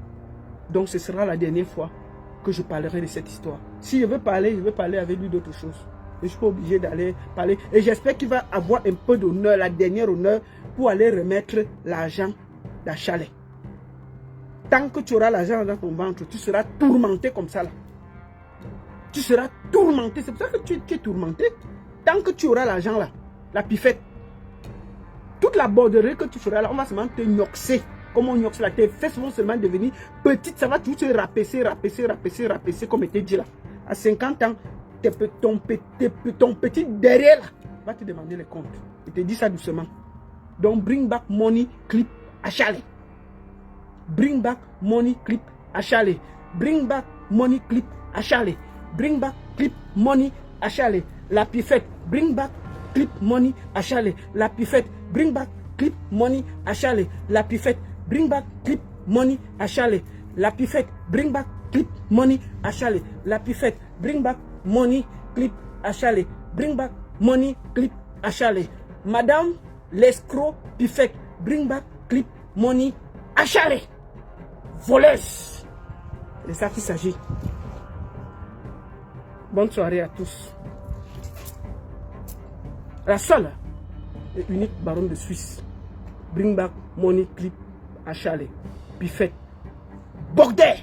Donc ce sera la dernière fois que je parlerai de cette histoire. Si je veux parler avec lui d'autres choses. Je ne suis pas obligé d'aller parler. Et j'espère qu'il va avoir un peu d'honneur, la dernière honneur, pour aller remettre l'argent d'Achalet. Tant que tu auras l'argent dans ton ventre, tu seras tourmenté comme ça là. Tu seras tourmenté. C'est pour ça que tu es tourmenté. Tant que tu auras l'argent là, la pifette, toute la borderie que tu feras là, on va seulement te noxer. Comme on noxe là, tes fesses vont seulement devenir petites. Ça va toujours se rapecer, comme était dit là. À 50 ans, ton petit derrière là va te demander les comptes. Je te dis ça doucement. Donc, bring back money clip à chalet. Bring back money clip à chalet. Bring back money clip à chalet. Bring back clip money à chalet. La pifette. Bring back clip money à chalet. La pifette. Bring back clip money à chalet. La pifette. Bring back clip money à chalet. La pifette. Bring back clip money à chalet. La pifette. Bring back money clip à chalet. Bring back money clip à chalet. Madame l'escroc pifette. Bring back clip money à chalet. Voleuse. C'est ça qu'il s'agit. Bonne soirée à tous. La seule et unique baronne de Suisse. Bring back money clip à chalet. Pifette. Bordel.